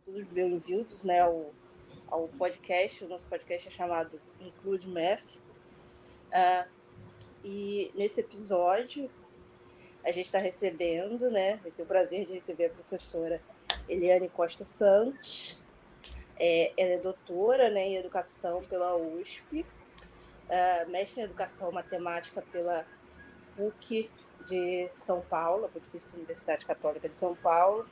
Todos bem-vindos, né, ao podcast. O nosso podcast é chamado Include Math. E nesse episódio a gente está recebendo, né, eu tenho o prazer de receber a professora Eliane Costa Santos. Ela é doutora, né, em Educação pela USP, mestre em Educação Matemática pela PUC de São Paulo, a Pontifícia Universidade Católica de São Paulo,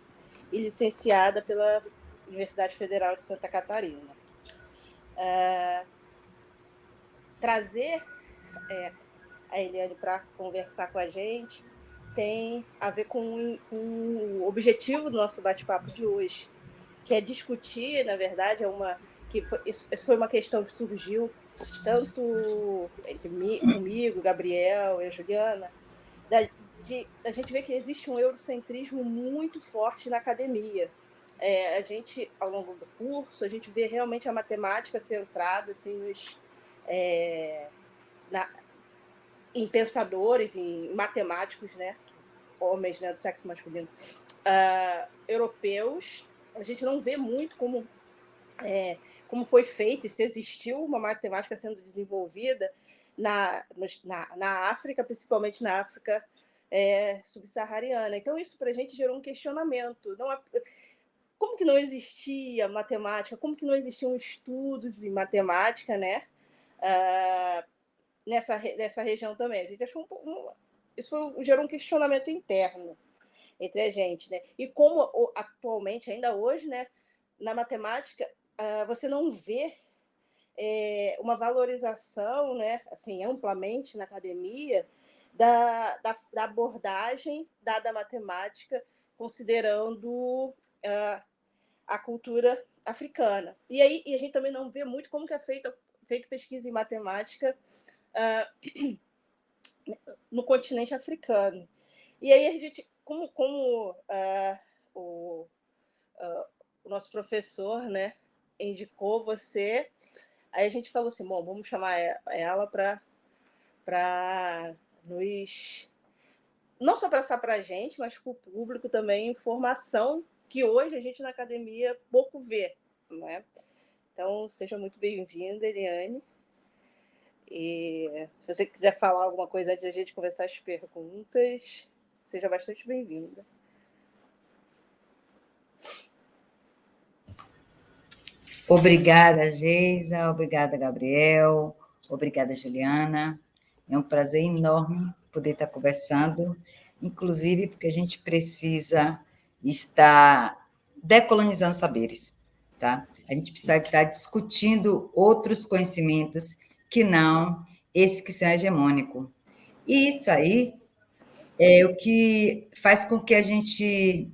e licenciada pela Universidade Federal de Santa Catarina. Trazer a Eliane para conversar com a gente tem a ver com o objetivo do nosso bate-papo de hoje, que é discutir, na verdade, isso foi uma questão que surgiu tanto comigo, Gabriel e a Juliana, da gente ver que existe um eurocentrismo muito forte na academia. A gente, ao longo do curso, a gente vê realmente a matemática centrada assim, em pensadores, em matemáticos, né, homens, né, do sexo masculino, europeus. A gente não vê muito como foi feito e se existiu uma matemática sendo desenvolvida na África, principalmente na África subsaariana. Então, isso para a gente gerou um questionamento. Como que não existia matemática? Como que não existiam estudos em matemática, né? Nessa região também. A gente achou gerou um questionamento interno entre a gente, né? E como atualmente, ainda hoje, né, na matemática, você não vê uma valorização, né, assim, amplamente na academia da abordagem dada à matemática, considerando a cultura africana. E aí a gente também não vê muito como que é feito pesquisa em matemática no continente africano. E aí a gente, como o nosso professor, né, indicou você, aí a gente falou assim, bom, vamos chamar ela para nos não só passar para a gente, mas para o público também informação que hoje a gente na academia pouco vê, não é? Então, seja muito bem-vinda, Eliane. E se você quiser falar alguma coisa antes da gente começar as perguntas, seja bastante bem-vinda. Obrigada, Geisa. Obrigada, Gabriel. Obrigada, Juliana. É um prazer enorme poder estar conversando, inclusive porque a gente precisa estar decolonizando saberes, tá? A gente precisa estar discutindo outros conhecimentos que não esse que são hegemônico. E isso aí é o que faz com que a gente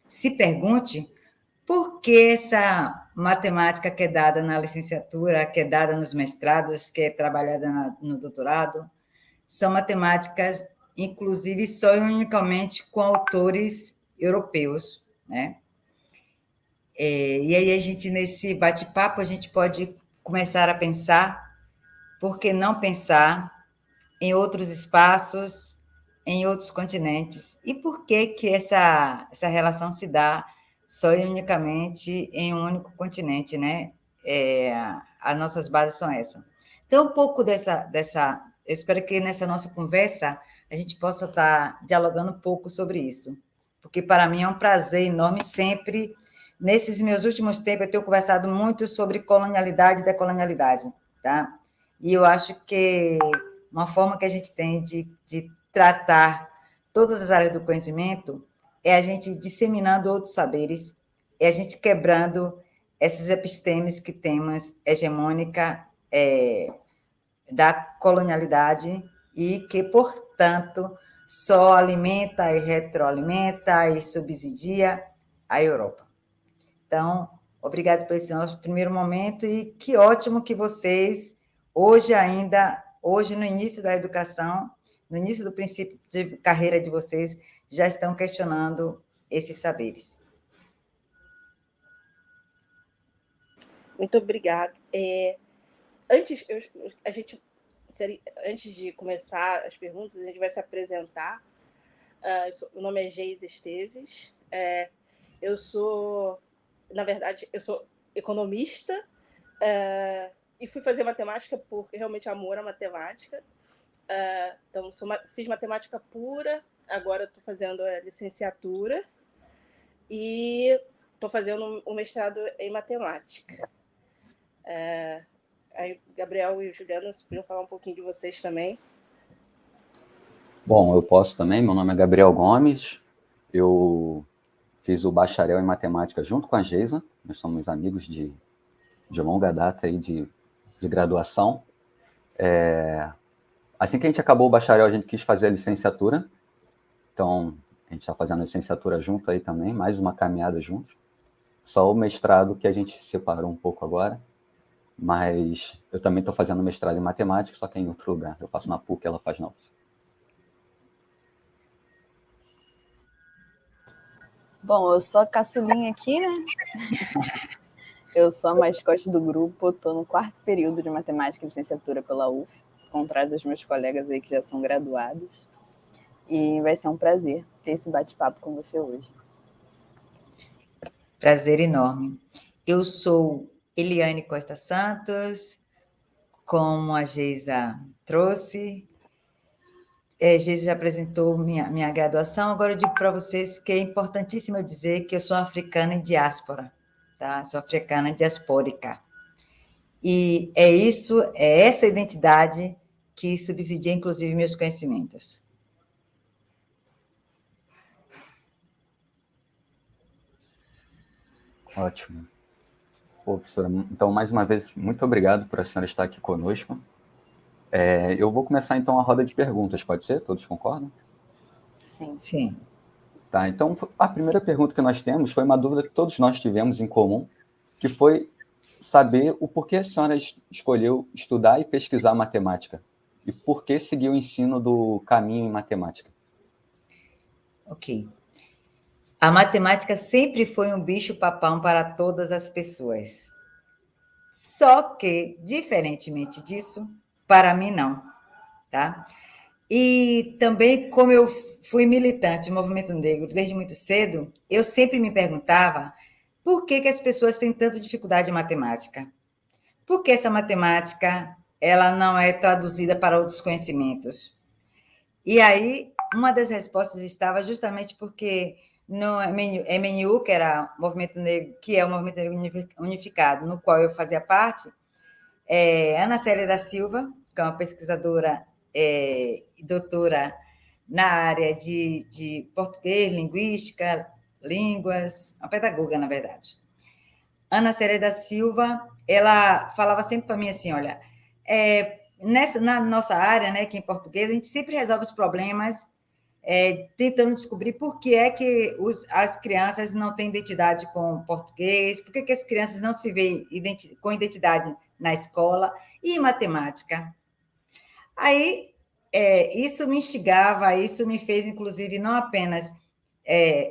se pergunte por que essa matemática que é dada na licenciatura, que é dada nos mestrados, que é trabalhada no doutorado, são matemáticas, inclusive, só e unicamente com autores europeus, né? E aí a gente, nesse bate-papo, a gente pode começar a pensar, por que não pensar em outros espaços, em outros continentes, e por que que essa relação se dá só e unicamente em um único continente, né? As nossas bases são essas. Então, um pouco eu espero que nessa nossa conversa a gente possa estar dialogando um pouco sobre isso, porque para mim é um prazer enorme sempre, nesses meus últimos tempos, eu tenho conversado muito sobre colonialidade e decolonialidade, tá? E eu acho que uma forma que a gente tem de tratar todas as áreas do conhecimento é a gente disseminando outros saberes, é a gente quebrando essas epistemes que temos hegemônica da colonialidade e que, portanto, só alimenta e retroalimenta e subsidia a Europa. Então, obrigado por esse nosso primeiro momento e que ótimo que vocês, hoje no início da educação, no início do princípio de carreira de vocês, já estão questionando esses saberes. Muito obrigada. Antes de começar as perguntas, a gente vai se apresentar. O nome é Geisa Esteves. Eu sou na verdade, eu sou economista, e fui fazer matemática por realmente amor à matemática. Então, fiz matemática pura, agora estou fazendo a licenciatura e estou fazendo um mestrado em matemática. Aí, Gabriel e Juliana, vocês podiam falar um pouquinho de vocês também. Bom, eu posso também. Meu nome é Gabriel Gomes. Eu fiz o bacharel em matemática junto com a Geisa. Nós somos amigos de longa data aí de graduação. Assim que a gente acabou o bacharel, a gente quis fazer a licenciatura. Então, a gente está fazendo a licenciatura junto aí também, mais uma caminhada junto. Só o mestrado que a gente se separou um pouco agora. Mas eu também estou fazendo mestrado em matemática, só que é em outro lugar. Eu faço na PUC, ela faz na UF. Bom, eu sou a caçulinha aqui, né? Eu sou a mascote do grupo, estou no 4º período de matemática e licenciatura pela UF, ao contrário dos meus colegas aí que já são graduados. E vai ser um prazer ter esse bate-papo com você hoje. Prazer enorme. Eu sou Eliane Costa Santos, como a Geisa trouxe. Geisa já apresentou minha graduação. Agora eu digo para vocês que é importantíssimo eu dizer que eu sou africana em diáspora, tá? Sou africana diaspórica. E é essa identidade que subsidia, inclusive, meus conhecimentos. Ótimo. Pô, professora, então, mais uma vez, muito obrigado por a senhora estar aqui conosco. Eu vou começar, então, a roda de perguntas, pode ser? Todos concordam? Sim. Sim. Tá, então, a primeira pergunta que nós temos foi uma dúvida que todos nós tivemos em comum, que foi saber o porquê a senhora escolheu estudar e pesquisar matemática, e por que seguir o ensino do caminho em matemática. Ok. A matemática sempre foi um bicho-papão para todas as pessoas. Só que, diferentemente disso, para mim não, tá? E também, como eu fui militante do movimento negro desde muito cedo, eu sempre me perguntava por que as pessoas têm tanta dificuldade em matemática? Por que essa matemática ela não é traduzida para outros conhecimentos? E aí, uma das respostas estava justamente porque no MNU, que era o movimento negro, que é o movimento negro unificado, no qual eu fazia parte, Ana Célia da Silva, que é uma pesquisadora doutora na área de português, linguística, línguas, uma pedagoga, na verdade. Ana Célia da Silva, ela falava sempre para mim assim, olha, na nossa área, né, que em português, a gente sempre resolve os problemas tentando descobrir por que é que as crianças não têm identidade com o português, por que as crianças não se veem com identidade na escola e em matemática. Aí, isso me instigava, isso me fez, inclusive, não apenas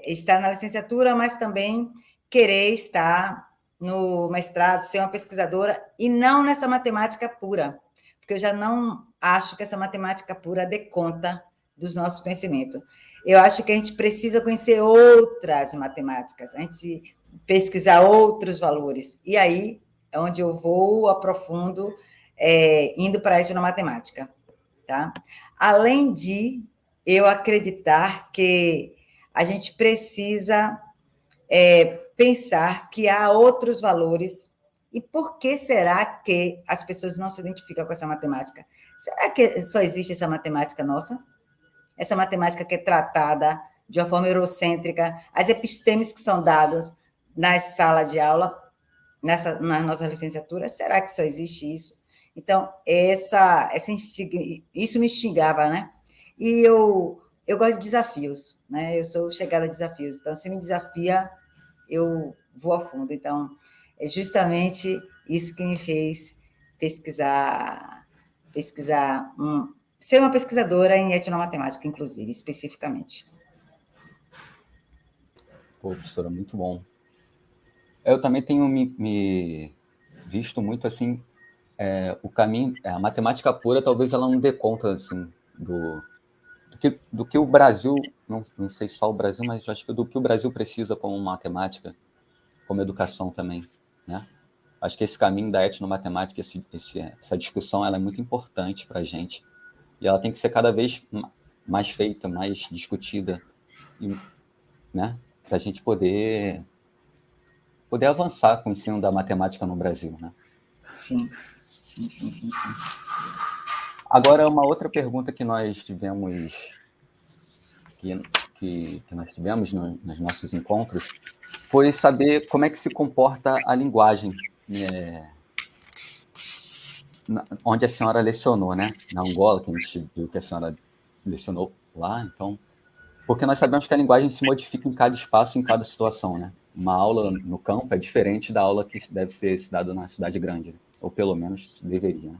estar na licenciatura, mas também querer estar no mestrado, ser uma pesquisadora, e não nessa matemática pura, porque eu já não acho que essa matemática pura dê conta dos nossos conhecimentos. Eu acho que a gente precisa conhecer outras matemáticas, a gente pesquisar outros valores, e aí é onde eu vou, aprofundo, indo para a etnomatemática. Tá? Além de eu acreditar que a gente precisa pensar que há outros valores. E por que será que as pessoas não se identificam com essa matemática? Será que só existe essa matemática nossa? Essa matemática que é tratada de uma forma eurocêntrica, as epistemes que são dadas na sala de aula, na nossa licenciatura, será que só existe isso? Então, isso me instigava, né? E eu gosto de desafios, né? Eu sou chegada a desafios. Então, se me desafia, eu vou a fundo. Então, é justamente isso que me fez ser uma pesquisadora em etnomatemática, inclusive, especificamente. Pô, professora, muito bom. Eu também tenho me visto muito assim, o caminho, a matemática pura, talvez ela não dê conta assim, do que o Brasil, não sei só o Brasil, mas acho que do que o Brasil precisa como matemática, como educação também, né? Acho que esse caminho da etnomatemática, essa discussão, ela é muito importante para a gente, e ela tem que ser cada vez mais feita, mais discutida, né? Para a gente poder avançar com o ensino da matemática no Brasil, né? Sim. Agora, uma outra pergunta que nós tivemos, que nós tivemos nos nossos encontros, foi saber como é que se comporta a linguagem, onde a senhora lecionou, né? Na Angola, que a gente viu que a senhora lecionou lá, então... Porque nós sabemos que a linguagem se modifica em cada espaço, em cada situação, né? Uma aula no campo é diferente da aula que deve ser dada na cidade grande, né? Ou pelo menos deveria, né?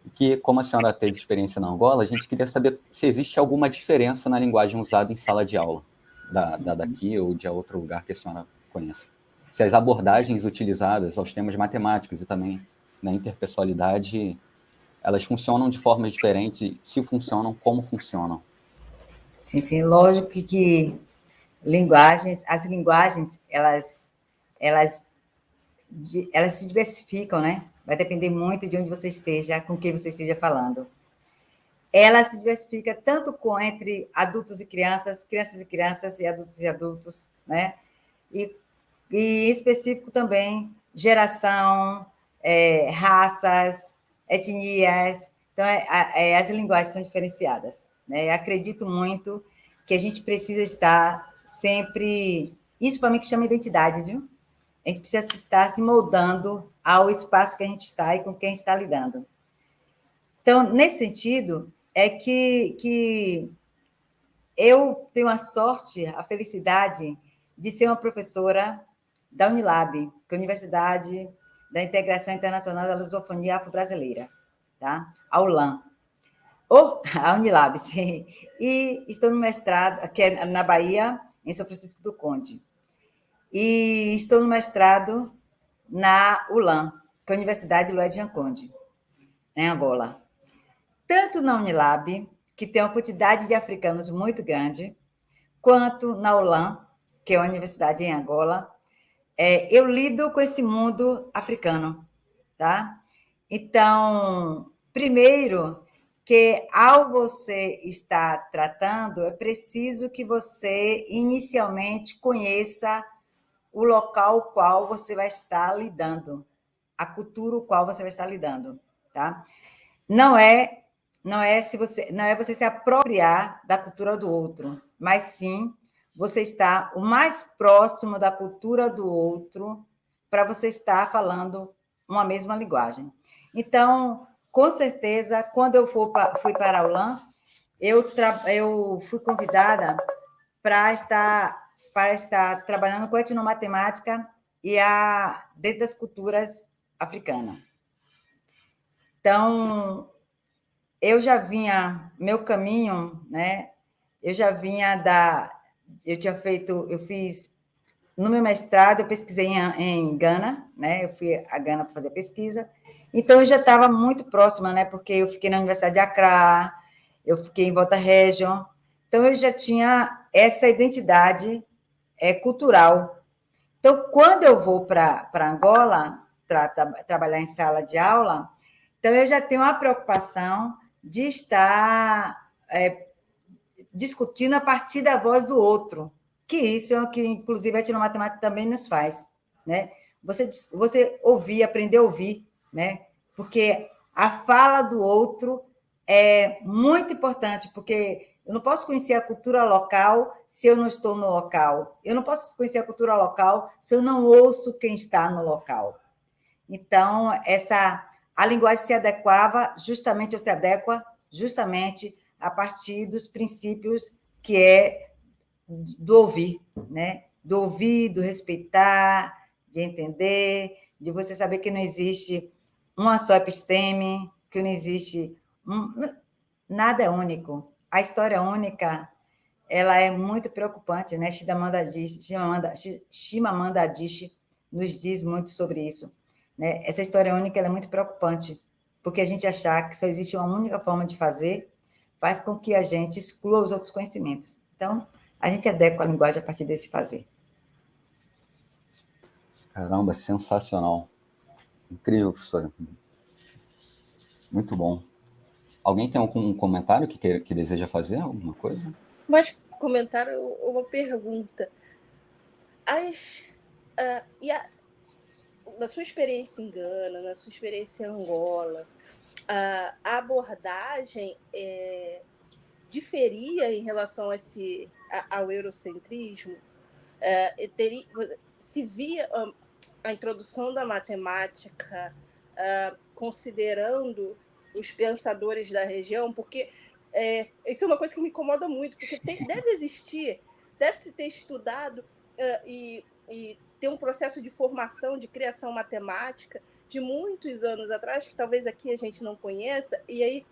E que, como a senhora teve experiência na Angola, a gente queria saber se existe alguma diferença na linguagem usada em sala de aula, daqui ou de outro lugar que a senhora conheça. Se as abordagens utilizadas aos temas matemáticos e também na interpessoalidade, elas funcionam de forma diferente, se funcionam, como funcionam. Sim, lógico que as linguagens, elas se diversificam, né? Vai depender muito de onde você esteja, com quem você esteja falando. Ela se diversifica tanto entre adultos e crianças e crianças, e adultos, né? E em específico também geração, raças, etnias. Então, as linguagens são diferenciadas, né? Eu acredito muito que a gente precisa estar sempre... Isso, para mim, que chama identidades, viu? A gente precisa estar se moldando ao espaço que a gente está e com quem a gente está lidando. Então, nesse sentido, é que eu tenho a sorte, a felicidade de ser uma professora da Unilab, que é a Universidade da Integração Internacional da Lusofonia Afro-Brasileira, tá? A ULAM. A Unilab, sim. E estou no mestrado, que é na Bahia, em São Francisco do Conde. E estou no mestrado na ULAM, que é a Universidade Luiz de Anconde, em Angola. Tanto na Unilab, que tem uma quantidade de africanos muito grande, quanto na ULAM, que é a universidade em Angola, eu lido com esse mundo africano, tá? Então, primeiro, que ao você estar tratando, é preciso que você inicialmente conheça o local qual você vai estar lidando, a cultura o qual você vai estar lidando, tá? Não é você se apropriar da cultura do outro, mas sim você estar o mais próximo da cultura do outro para você estar falando uma mesma linguagem. Então, com certeza, quando eu fui para a ULAM, eu fui convidada para estar trabalhando com etnomatemática dentro das culturas africanas. Então, eu já vinha, meu caminho, né? Eu fiz, no meu mestrado, eu pesquisei em Gana, né? Eu fui a Gana para fazer pesquisa, então eu já estava muito próxima, né? Porque eu fiquei na Universidade de Accra, eu fiquei em Volta Region, então eu já tinha essa identidade cultural. Então, quando eu vou para Angola, trabalhar em sala de aula, então eu já tenho uma preocupação de estar discutindo a partir da voz do outro, que isso é o que, inclusive, a etnomatemática também nos faz, né? Você ouvir, aprender a ouvir, né? Porque a fala do outro é muito importante, porque eu não posso conhecer a cultura local se eu não estou no local. Eu não posso conhecer a cultura local se eu não ouço quem está no local. Então, a linguagem se adequa justamente a partir dos princípios que é do ouvir, né? Do ouvir, do respeitar, de entender, de você saber que não existe uma só episteme, que não existe... Nada é único. A história única, ela é muito preocupante, né? Chimamanda Adichie nos diz muito sobre isso, né? Essa história única ela é muito preocupante, porque a gente achar que só existe uma única forma de fazer faz com que a gente exclua os outros conhecimentos. Então, a gente adequa a linguagem a partir desse fazer. Caramba, sensacional. Incrível, professora. Muito bom. Alguém tem algum comentário que deseja fazer? Alguma coisa? Mas comentário, uma pergunta. Na sua experiência em Gana, na sua experiência em Angola, a abordagem diferia em relação ao eurocentrismo? Se via a introdução da matemática considerando os pensadores da região, porque isso é uma coisa que me incomoda muito, porque deve-se ter estudado e ter um processo de formação, de criação matemática de muitos anos atrás, que talvez aqui a gente não conheça, e aí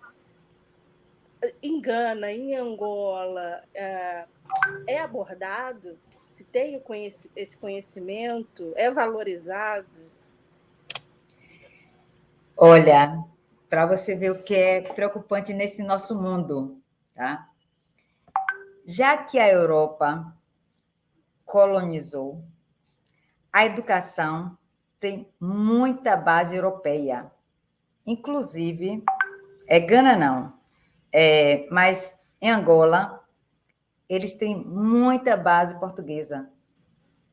em Gana, em Angola, é abordado, se tem esse conhecimento, é valorizado? Olha, para você ver o que é preocupante nesse nosso mundo, tá? Já que a Europa colonizou, a educação tem muita base europeia. Inclusive, Gana não, mas em Angola, eles têm muita base portuguesa.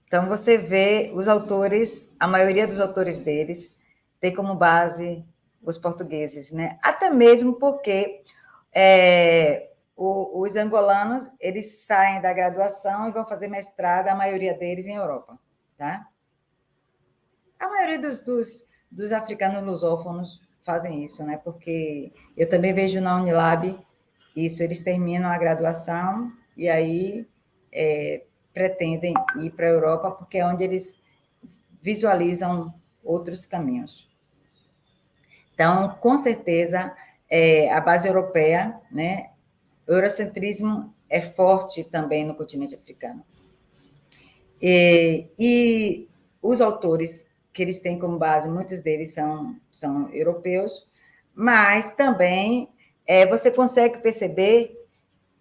Então, você vê os autores, a maioria dos autores deles tem como base os portugueses, né? Até mesmo porque os angolanos, eles saem da graduação e vão fazer mestrado, a maioria deles em Europa, tá? A maioria dos africanos lusófonos fazem isso, né? Porque eu também vejo na Unilab isso, eles terminam a graduação e aí pretendem ir para a Europa, porque é onde eles visualizam outros caminhos. Então, com certeza, a base europeia, né? O eurocentrismo é forte também no continente africano. E os autores que eles têm como base, muitos deles são europeus, mas também você consegue perceber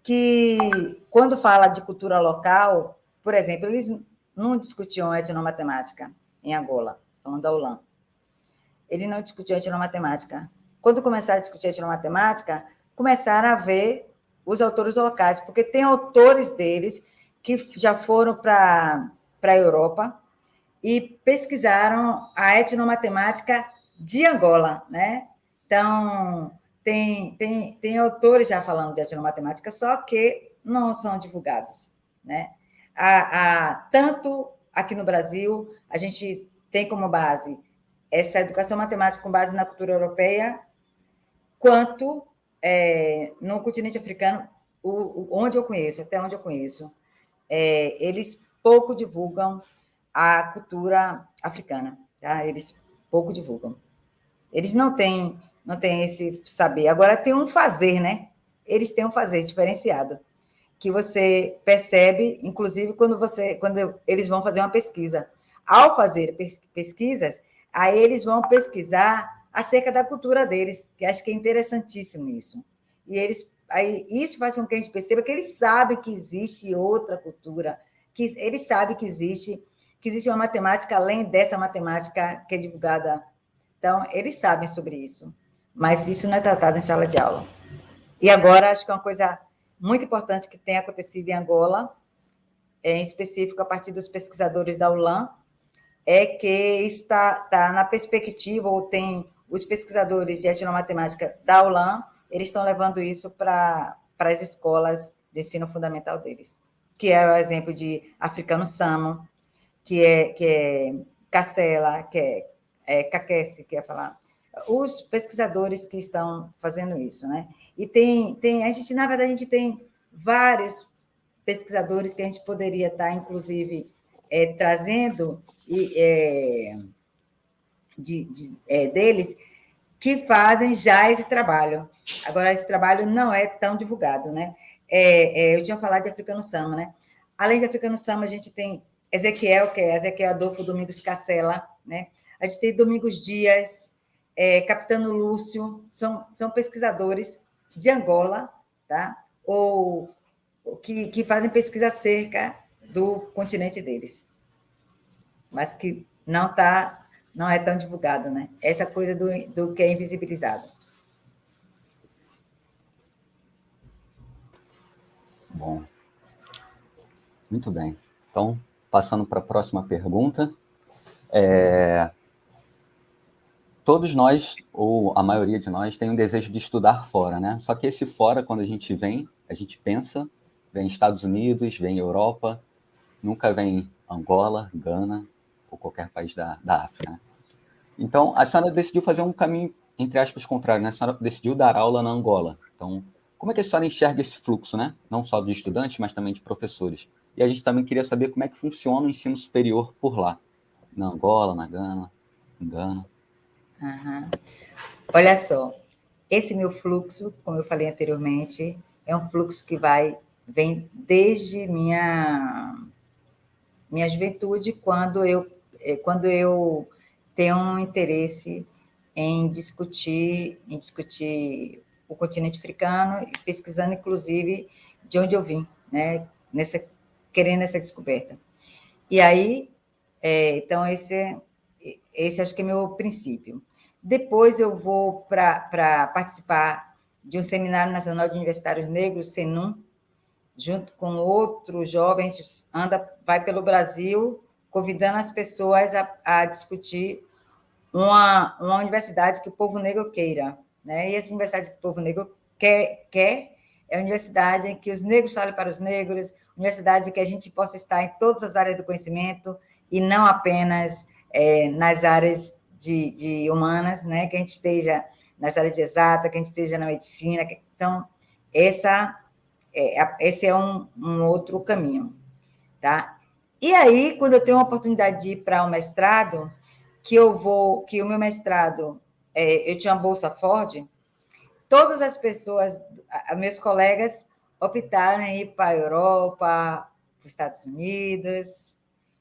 que, quando fala de cultura local, por exemplo, eles não discutiam etnomatemática em Angola, falando da ULAM. Eles não discutiam etnomatemática. Quando começaram a discutir etnomatemática, começaram a ver os autores locais, porque tem autores deles que já foram para a Europa e pesquisaram a etnomatemática de Angola, né? Então, tem autores já falando de etnomatemática, só que não são divulgados, né? Tanto aqui no Brasil, a gente tem como base essa educação matemática com base na cultura europeia, quanto no continente africano, onde eu conheço, até onde eu conheço, eles pouco divulgam a cultura africana, tá? Eles pouco divulgam. Eles não têm esse saber. Agora, tem um fazer, né? Eles têm um fazer diferenciado, que você percebe, inclusive, quando eles vão fazer uma pesquisa. Ao fazer pesquisas, aí eles vão pesquisar acerca da cultura deles, que acho que é interessantíssimo isso. E isso faz com que a gente perceba que eles sabem que existe outra cultura, que eles sabem que existe uma matemática além dessa matemática que é divulgada. Então, eles sabem sobre isso, mas isso não é tratado em sala de aula. E agora, acho que é uma coisa muito importante que tem acontecido em Angola, em específico a partir dos pesquisadores da ULAM, é que isso está na perspectiva, ou tem os pesquisadores de etnomatemática da ULAM, eles estão levando isso para as escolas de ensino fundamental deles, que é o exemplo de Africano Samo, que é Cacela, que é Kakesse, que ia falar, os pesquisadores que estão fazendo isso, né? E na verdade, a gente tem vários pesquisadores que a gente poderia estar, inclusive, trazendo deles, que fazem já esse trabalho. Agora, esse trabalho não é tão divulgado, né? Eu tinha falado de Africano Sama, né? Além de Africano Sama, a gente tem Ezequiel, que é Ezequiel Adolfo Domingos Cacela, né? A gente tem Domingos Dias, Capitano Lúcio, são pesquisadores de Angola, tá? Ou que fazem pesquisa acerca do continente deles, mas que não é tão divulgado, né? Essa coisa do que é invisibilizado. Bom, muito bem. Então, passando para a próxima pergunta. Todos nós, ou a maioria de nós, tem um desejo de estudar fora, né? Só que esse fora, quando a gente pensa, vem Estados Unidos, vem Europa, nunca vem Angola, Gana, ou qualquer país da África, né? Então, a senhora decidiu fazer um caminho, entre aspas, contrário, né? A senhora decidiu dar aula na Angola. Então, como é que a senhora enxerga esse fluxo, né? Não só de estudantes, mas também de professores. E a gente também queria saber como é que funciona o ensino superior por lá, na Angola, na Gana, em Gana. Uhum. Olha só, esse meu fluxo, como eu falei anteriormente, é um fluxo que vem desde minha juventude, quando eu tenho um interesse em discutir o continente africano e pesquisando, inclusive, de onde eu vim, né? Querendo essa descoberta. E aí, então, esse acho que é meu princípio. Depois eu vou para participar de um Seminário Nacional de Universitários Negros, SENUM, junto com outros jovens, vai pelo Brasil, convidando as pessoas a discutir uma universidade que o povo negro queira, né? E essa universidade que o povo negro quer é a universidade em que os negros falem para os negros, universidade que a gente possa estar em todas as áreas do conhecimento e não apenas nas áreas de humanas, né? Que a gente esteja nas áreas de exata, que a gente esteja na medicina. Então, esse é um outro caminho, tá? E aí, quando eu tenho a oportunidade de ir para o mestrado, que o meu mestrado, eu tinha uma bolsa Ford, todas as pessoas, meus colegas, optaram em ir para a Europa, para os Estados Unidos,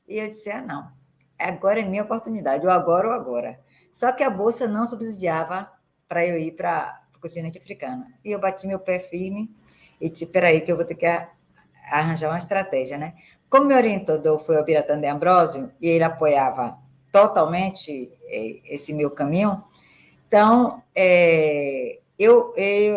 e eu disse, não, agora é minha oportunidade, ou agora. Só que a bolsa não subsidiava para eu ir para o continente africano. E eu bati meu pé firme e disse, espera aí, que eu vou ter que arranjar uma estratégia, né? Como meu orientador foi o Biratã de Ambrosio, e ele apoiava totalmente esse meu caminho, então,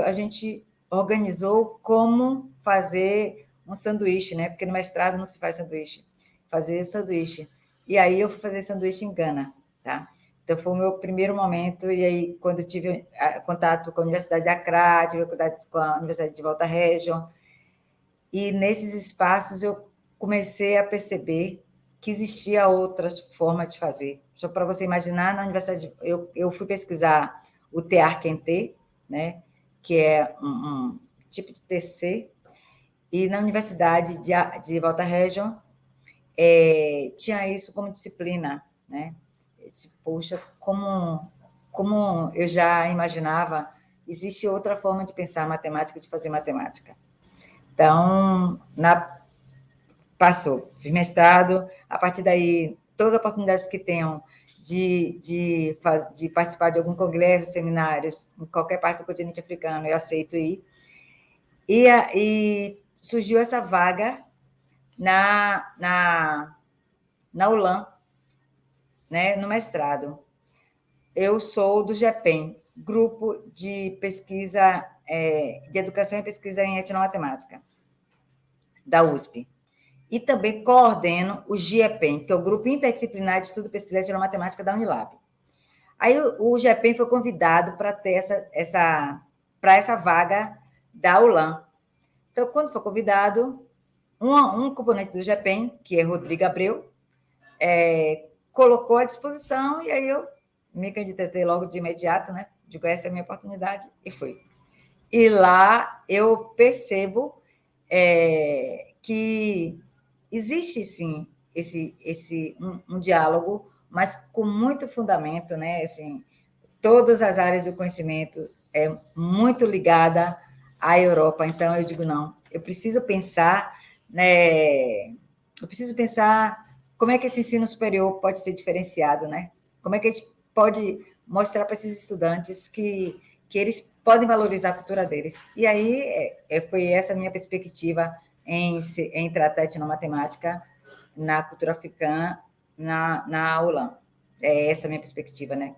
a gente organizou como fazer um sanduíche, né? Porque no mestrado não se faz sanduíche. Fazer o sanduíche. E aí eu fui fazer sanduíche em Gana, tá? Então, foi o meu primeiro momento, e aí, quando eu tive contato com a Universidade de Accra, tive contato com a Universidade de Volta Region, e nesses espaços eu comecei a perceber que existia outras formas de fazer. Só para você imaginar, na universidade, eu fui pesquisar o tear quente, né, que é um tipo de TC, e na Universidade de Volta Region tinha isso como disciplina, né? Eu disse, poxa, como eu já imaginava, existe outra forma de pensar matemática, de fazer matemática. Então, passou, fiz mestrado, a partir daí, todas as oportunidades que tenham de participar de algum congresso, seminários, em qualquer parte do continente africano, eu aceito ir. E surgiu essa vaga na ULAM, né, no mestrado. Eu sou do GEPEN, Grupo de Pesquisa, de Educação e Pesquisa em Etnomatemática, da USP. E também coordeno o GEPEN, que é o Grupo Interdisciplinar de Estudo, Pesquisa e Etnomatemática da Unilab. Aí o GEPEN foi convidado para ter essa vaga da ULAM. Então, quando foi convidado, um componente do GEPEN, que é Rodrigo Abreu, colocou à disposição, e aí eu me candidatei logo de imediato, né? Digo, essa é a minha oportunidade, e fui. E lá eu percebo que existe, sim, um diálogo, mas com muito fundamento, né? Assim, todas as áreas do conhecimento muito ligada à Europa. Então, eu digo, não, eu preciso pensar, né? Eu preciso pensar como é que esse ensino superior pode ser diferenciado, né? Como é que a gente pode mostrar para esses estudantes que eles podem valorizar a cultura deles. E aí foi essa a minha perspectiva em tratar etnomatemática na cultura africana na ULAM. É essa a minha perspectiva, né?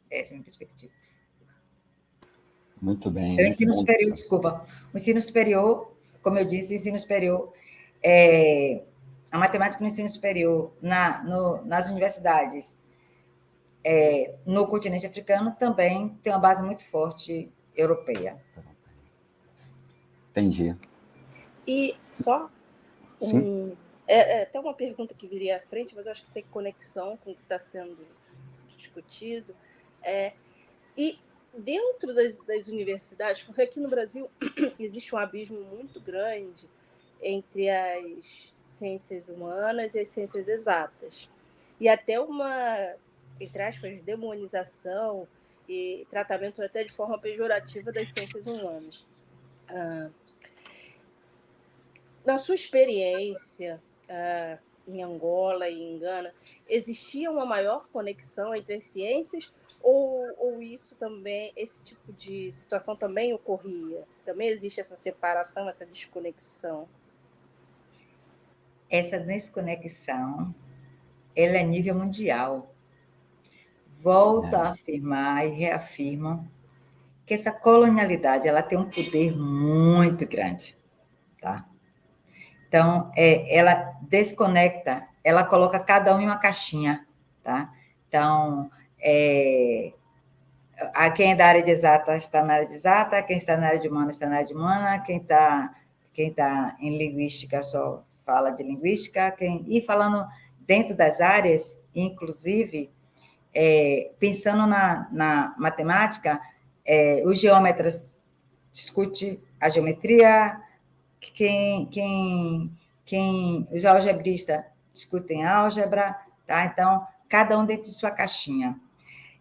Essa é a minha perspectiva. Muito bem. Então, ensino superior, desculpa. O ensino superior, como eu disse, o ensino superior, a matemática no ensino superior, nas universidades, no continente africano, também tem uma base muito forte europeia. Entendi. E só Sim. até uma pergunta que viria à frente, mas eu acho que tem conexão com o que está sendo discutido. E dentro das universidades, porque aqui no Brasil existe um abismo muito grande entre as ciências humanas e as ciências exatas. E até uma, entre aspas, demonização e tratamento até de forma pejorativa das ciências humanas. Na sua experiência em Angola e em Gana, existia uma maior conexão entre as ciências ou isso também, esse tipo de situação também ocorria? Também existe essa separação, essa desconexão? Essa desconexão, ela é a nível mundial. Volto a afirmar e reafirmo que essa colonialidade ela tem um poder muito grande, tá? Então, ela desconecta, ela coloca cada um em uma caixinha, tá? Então, quem é da área de exata está na área de exata, quem está na área de humana está na área de humana, quem tá em linguística só fala de linguística, e falando dentro das áreas, inclusive, pensando na matemática, os geômetras discutem a geometria, os algebristas discutem álgebra, tá? Então, cada um dentro de sua caixinha.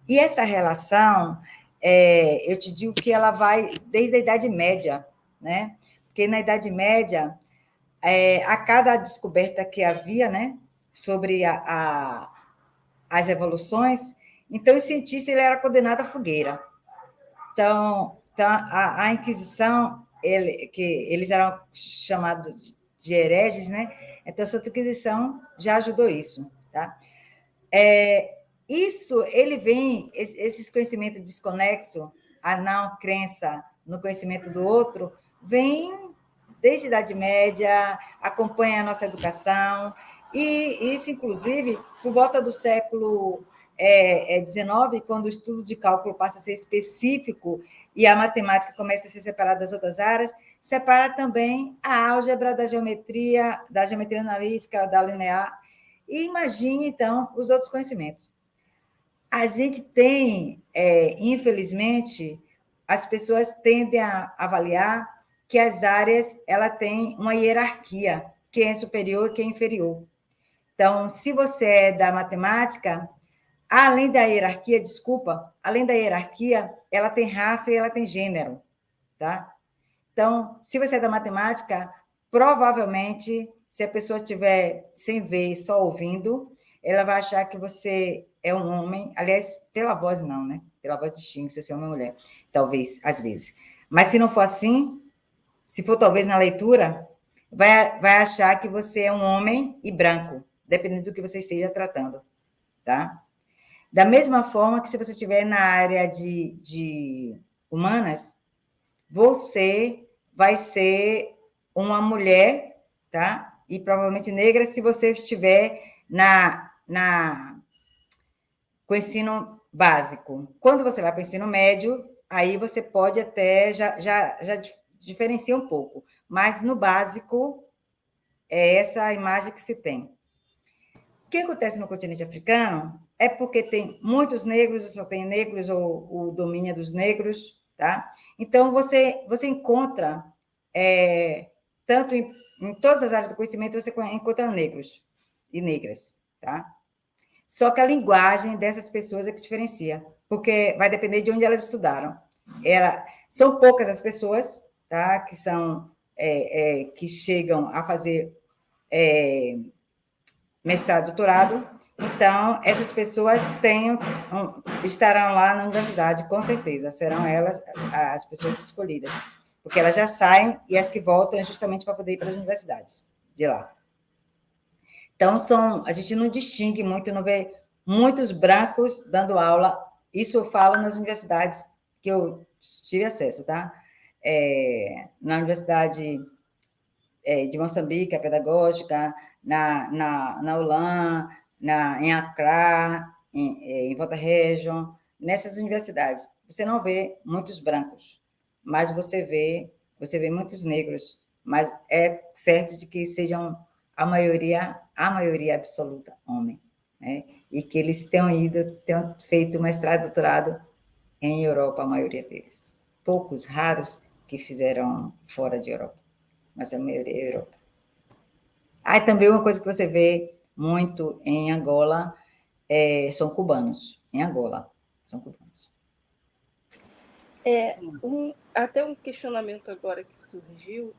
E essa relação, eu te digo que ela vai desde a Idade Média, né? Porque na Idade Média, a cada descoberta que havia, né, sobre as evoluções, então o cientista ele era condenado à fogueira. Então a Inquisição, eles eram chamados de hereges, né? Então a Santa Inquisição já ajudou isso, tá? Isso, ele vem, esses conhecimentos desconexos, a não crença no conhecimento do outro, vem desde a Idade Média, acompanha a nossa educação, e isso, inclusive, por volta do século XIX, quando o estudo de cálculo passa a ser específico e a matemática começa a ser separada das outras áreas, separa também a álgebra da geometria analítica, da linear, e imagine, então, os outros conhecimentos. A gente tem, infelizmente, as pessoas tendem a avaliar que as áreas ela tem uma hierarquia, quem é superior e quem é inferior. Então, se você é da matemática, além da hierarquia, ela tem raça e ela tem gênero, tá? Então, se você é da matemática, provavelmente, se a pessoa estiver sem ver, só ouvindo, ela vai achar que você é um homem. Aliás, pela voz não, né? Pela voz distingue se você é homem ou mulher, talvez, às vezes. Mas se não for assim, se for talvez na leitura, vai achar que você é um homem e branco, dependendo do que você esteja tratando, tá? Da mesma forma que se você estiver na área de humanas, você vai ser uma mulher, tá? E provavelmente negra se você estiver com ensino básico. Quando você vai para o ensino médio, aí você pode até já diferencia um pouco, mas no básico é essa a imagem que se tem. O que acontece no continente africano é porque tem muitos negros, só tem negros, ou o domínio dos negros, tá? Então, você encontra, tanto em todas as áreas do conhecimento, você encontra negros e negras, tá? Só que a linguagem dessas pessoas é que diferencia, porque vai depender de onde elas estudaram. São poucas as pessoas, tá? Que são que chegam a fazer mestrado, doutorado. Então, essas pessoas estarão lá na universidade, com certeza. Serão elas as pessoas escolhidas, porque elas já saem e as que voltam é justamente para poder ir para as universidades de lá. Então, a gente não distingue muito, não vê muitos brancos dando aula. Isso eu falo nas universidades que eu tive acesso, tá? Na Universidade de Moçambique, a pedagógica, na ULAM, em Accra, em Volta Region, nessas universidades. Você não vê muitos brancos, mas você vê muitos negros, mas é certo de que sejam a maioria absoluta homem, né? E que eles tenham feito mestrado, doutorado em Europa, a maioria deles. Poucos, raros, que fizeram fora de Europa, mas a maioria é Europa. Ah, e também uma coisa que você vê muito em Angola são cubanos. Em Angola, são cubanos. Até um questionamento agora que surgiu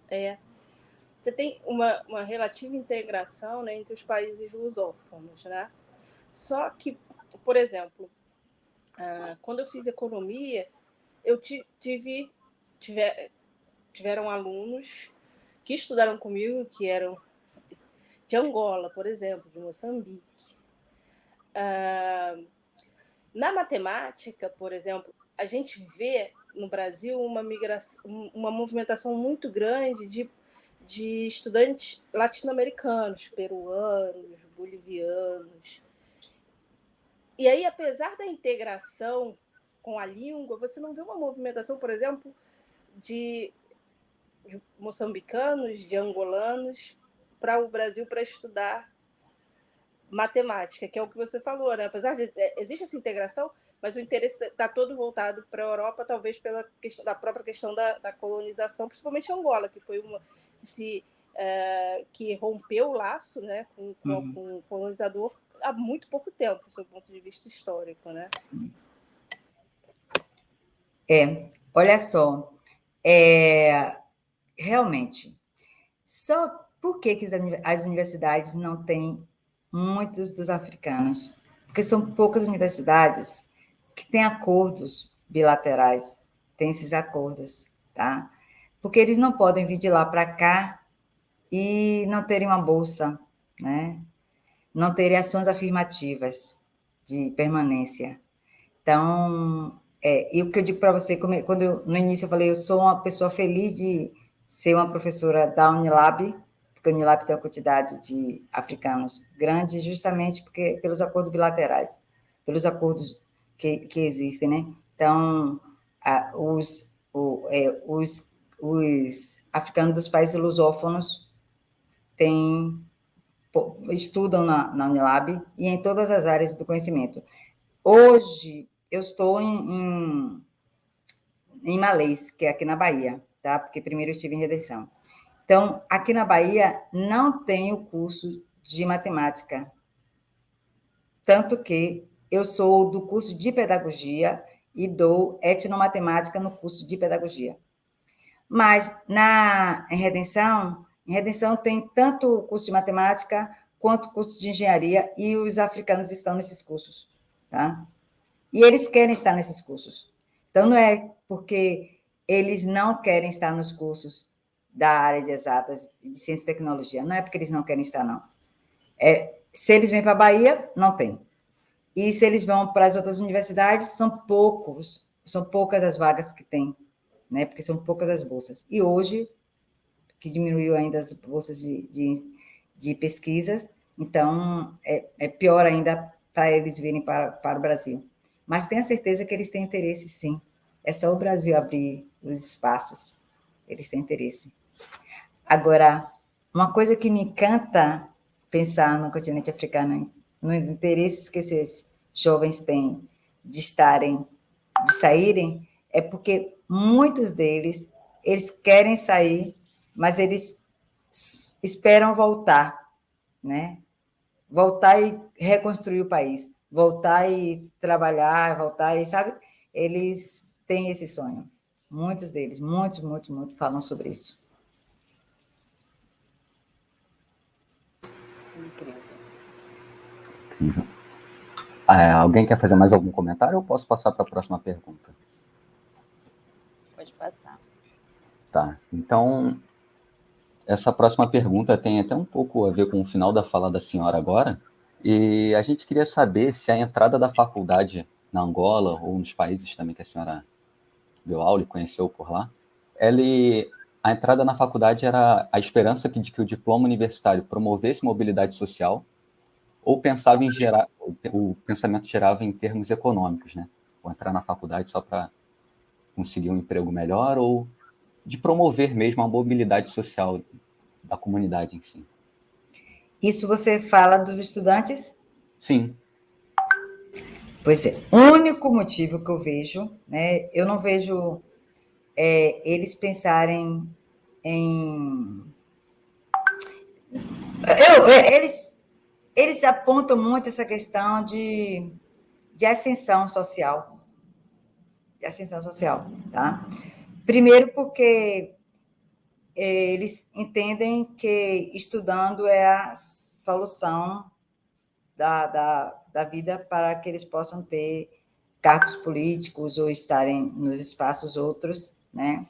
você tem uma relativa integração, né, entre os países lusófonos, né? Só que, por exemplo, quando eu fiz economia, tiveram alunos que estudaram comigo, que eram de Angola, por exemplo, de Moçambique. Na matemática, por exemplo, a gente vê no Brasil uma movimentação muito grande de estudantes latino-americanos, peruanos, bolivianos. E aí, apesar da integração com a língua, você não vê uma movimentação, por exemplo, de moçambicanos, de angolanos para o Brasil para estudar matemática, que é o que você falou, né? Apesar de existe essa integração, mas o interesse está todo voltado para a Europa, talvez pela questão da própria questão da colonização, principalmente Angola, que foi uma que rompeu o laço, né, com o colonizador há muito pouco tempo, do seu ponto de vista histórico, né? Sim. Olha só, realmente, só por que as universidades não têm muitos dos africanos? Porque são poucas universidades que têm acordos bilaterais, têm esses acordos, tá? Porque eles não podem vir de lá para cá e não terem uma bolsa, né? Não terem ações afirmativas de permanência. Então, e o que eu digo para você, quando no início eu falei, eu sou uma pessoa feliz de ser uma professora da Unilab, porque a Unilab tem uma quantidade de africanos grande, justamente pelos acordos bilaterais, pelos acordos que existem, né? Então, os africanos dos países lusófonos estudam na Unilab e em todas as áreas do conhecimento. Hoje, eu estou em Malês, que é aqui na Bahia, tá? Porque primeiro eu estive em Redenção. Então, aqui na Bahia, não tem o curso de matemática. Tanto que eu sou do curso de pedagogia e dou etnomatemática no curso de pedagogia. Mas em Redenção tem tanto o curso de matemática quanto o curso de engenharia e os africanos estão nesses cursos, tá? E eles querem estar nesses cursos. Então, não é porque eles não querem estar nos cursos da área de exatas, de ciência e tecnologia. Não é porque eles não querem estar, não. Se eles vêm para a Bahia, não tem. E se eles vão para as outras universidades, são poucas as vagas que tem, né? Porque são poucas as bolsas. E hoje, que diminuiu ainda as bolsas de pesquisa, então é pior ainda para eles virem para o Brasil. Mas tenha certeza que eles têm interesse, sim. É só o Brasil abrir os espaços. Eles têm interesse. Agora, uma coisa que me encanta pensar no continente africano, nos interesses que esses jovens têm de saírem, é porque muitos deles, eles querem sair, mas eles esperam voltar, né? Voltar e reconstruir o país. Voltar e trabalhar, voltar e, sabe? Eles têm esse sonho. Muitos deles, muitos falam sobre isso. Incrível. Alguém quer fazer mais algum comentário ou posso passar para a próxima pergunta? Pode passar. Tá, então, essa próxima pergunta tem até um pouco a ver com o final da fala da senhora agora, e a gente queria saber se a entrada da faculdade na Angola, ou nos países também que a senhora deu aula e conheceu por lá, a entrada na faculdade era a esperança de que o diploma universitário promovesse mobilidade social, ou pensava em gerar, o pensamento gerava em termos econômicos, né? Ou entrar na faculdade só para conseguir um emprego melhor, ou de promover mesmo a mobilidade social da comunidade em si. Isso você fala dos estudantes? Sim. Pois é, o único motivo que eu vejo, né, eu não vejo eles pensarem em... Eles apontam muito essa questão de ascensão social. De ascensão social, tá? Primeiro porque eles entendem que estudando é a solução da vida para que eles possam ter cargos políticos ou estarem nos espaços outros, né?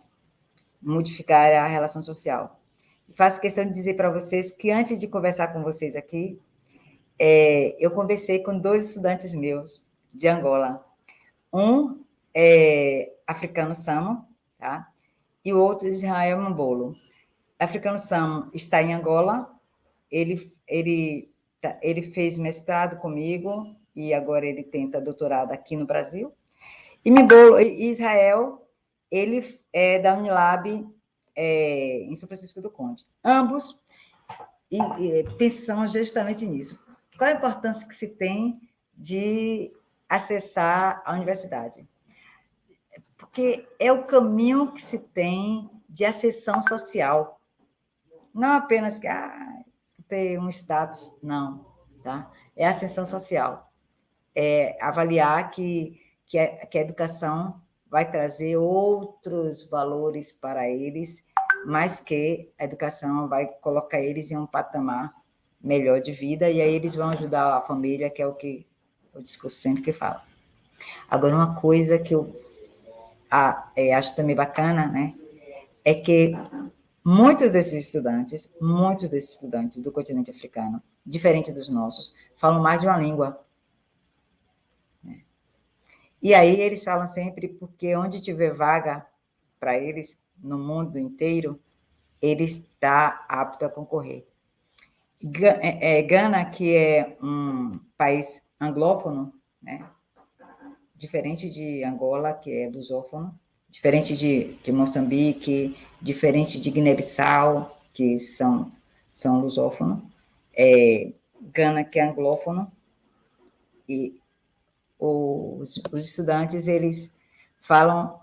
Modificar a relação social. E faço questão de dizer para vocês que, antes de conversar com vocês aqui, eu conversei com 2 estudantes meus de Angola. Um é africano Samo, tá? E o outro Israel Mambolo. Africano Samo está em Angola, ele fez mestrado comigo e agora ele tenta doutorado aqui no Brasil. E Israel, ele é da Unilab em São Francisco do Conde. Ambos pensam justamente nisso. Qual a importância que se tem de acessar a universidade? Porque é o caminho que se tem de ascensão social. Não apenas que ter um status, não. Tá? É ascensão social. É avaliar que a educação vai trazer outros valores para eles, mas que a educação vai colocar eles em um patamar melhor de vida, e aí eles vão ajudar a família, que é o que o discurso sempre que fala. Agora, uma coisa que eu acho também bacana, né, é que muitos desses estudantes do continente africano, diferente dos nossos, falam mais de uma língua. E aí eles falam sempre porque onde tiver vaga para eles, no mundo inteiro, ele está apto a concorrer. Gana, que é um país anglófono, né? Diferente de Angola, que é lusófono, diferente de Moçambique, diferente de Guiné-Bissau, que são lusófonos, Gana, que é anglófono, e os estudantes, eles falam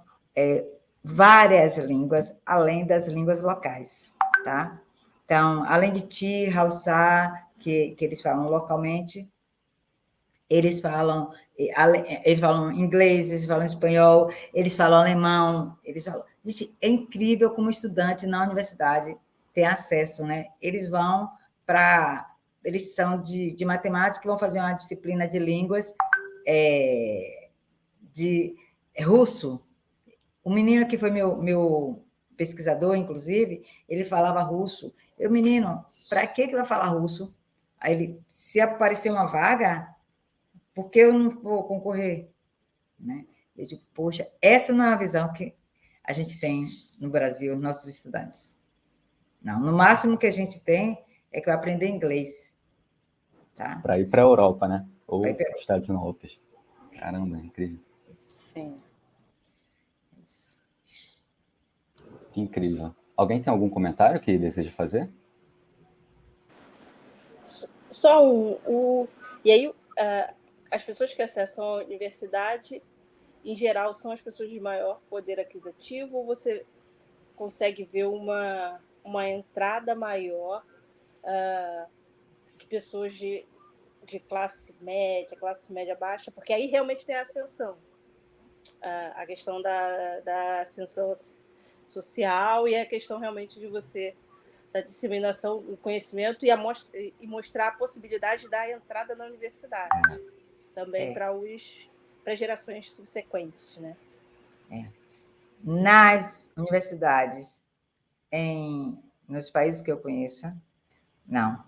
várias línguas, além das línguas locais, tá? Então, além de Ti, Hausa, que eles falam localmente, eles falam inglês, eles falam espanhol, eles falam alemão, eles falam... Gente, é incrível como estudante na universidade tem acesso, né? Eles vão para... Eles são de matemática, vão fazer uma disciplina de línguas, de russo. O menino que foi meu pesquisador, inclusive, ele falava russo. Eu, menino, para que vai falar russo? Aí ele, se aparecer uma vaga, por que eu não vou concorrer? Né? Eu digo, poxa, essa não é a visão que a gente tem no Brasil, nossos estudantes. Não, no máximo que a gente tem é que eu aprender inglês. Tá? Para ir para a Europa, né? Ou Estados Unidos. Caramba, incrível. Sim. Isso. Que incrível. Alguém tem algum comentário que deseja fazer? Só e aí, as pessoas que acessam a universidade, em geral, são as pessoas de maior poder aquisitivo, ou você consegue ver uma entrada maior de pessoas de classe média baixa? Porque aí realmente tem a ascensão. A questão da ascensão social e a questão realmente de você, da disseminação do conhecimento e mostrar a possibilidade da entrada na universidade. Também para as gerações subsequentes, né? Nas universidades em nos países que eu conheço, não.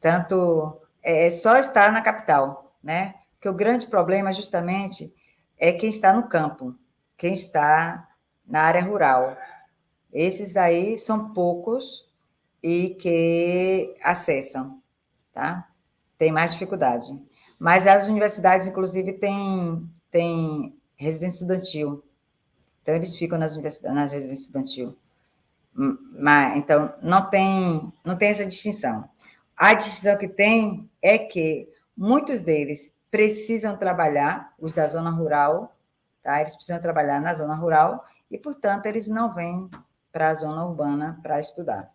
Tanto é só estar na capital, né? Porque o grande problema, justamente, é quem está no campo, quem está na área rural. Esses daí são poucos e que acessam, tá? Tem mais dificuldade. Mas as universidades, inclusive, têm residência estudantil. Então, eles ficam nas universidades, nas residências estudantil. Mas, então, não tem essa distinção. A distinção que tem é que muitos deles precisam trabalhar, os da zona rural, tá? Eles precisam trabalhar na zona rural e, portanto, eles não vêm para a zona urbana para estudar.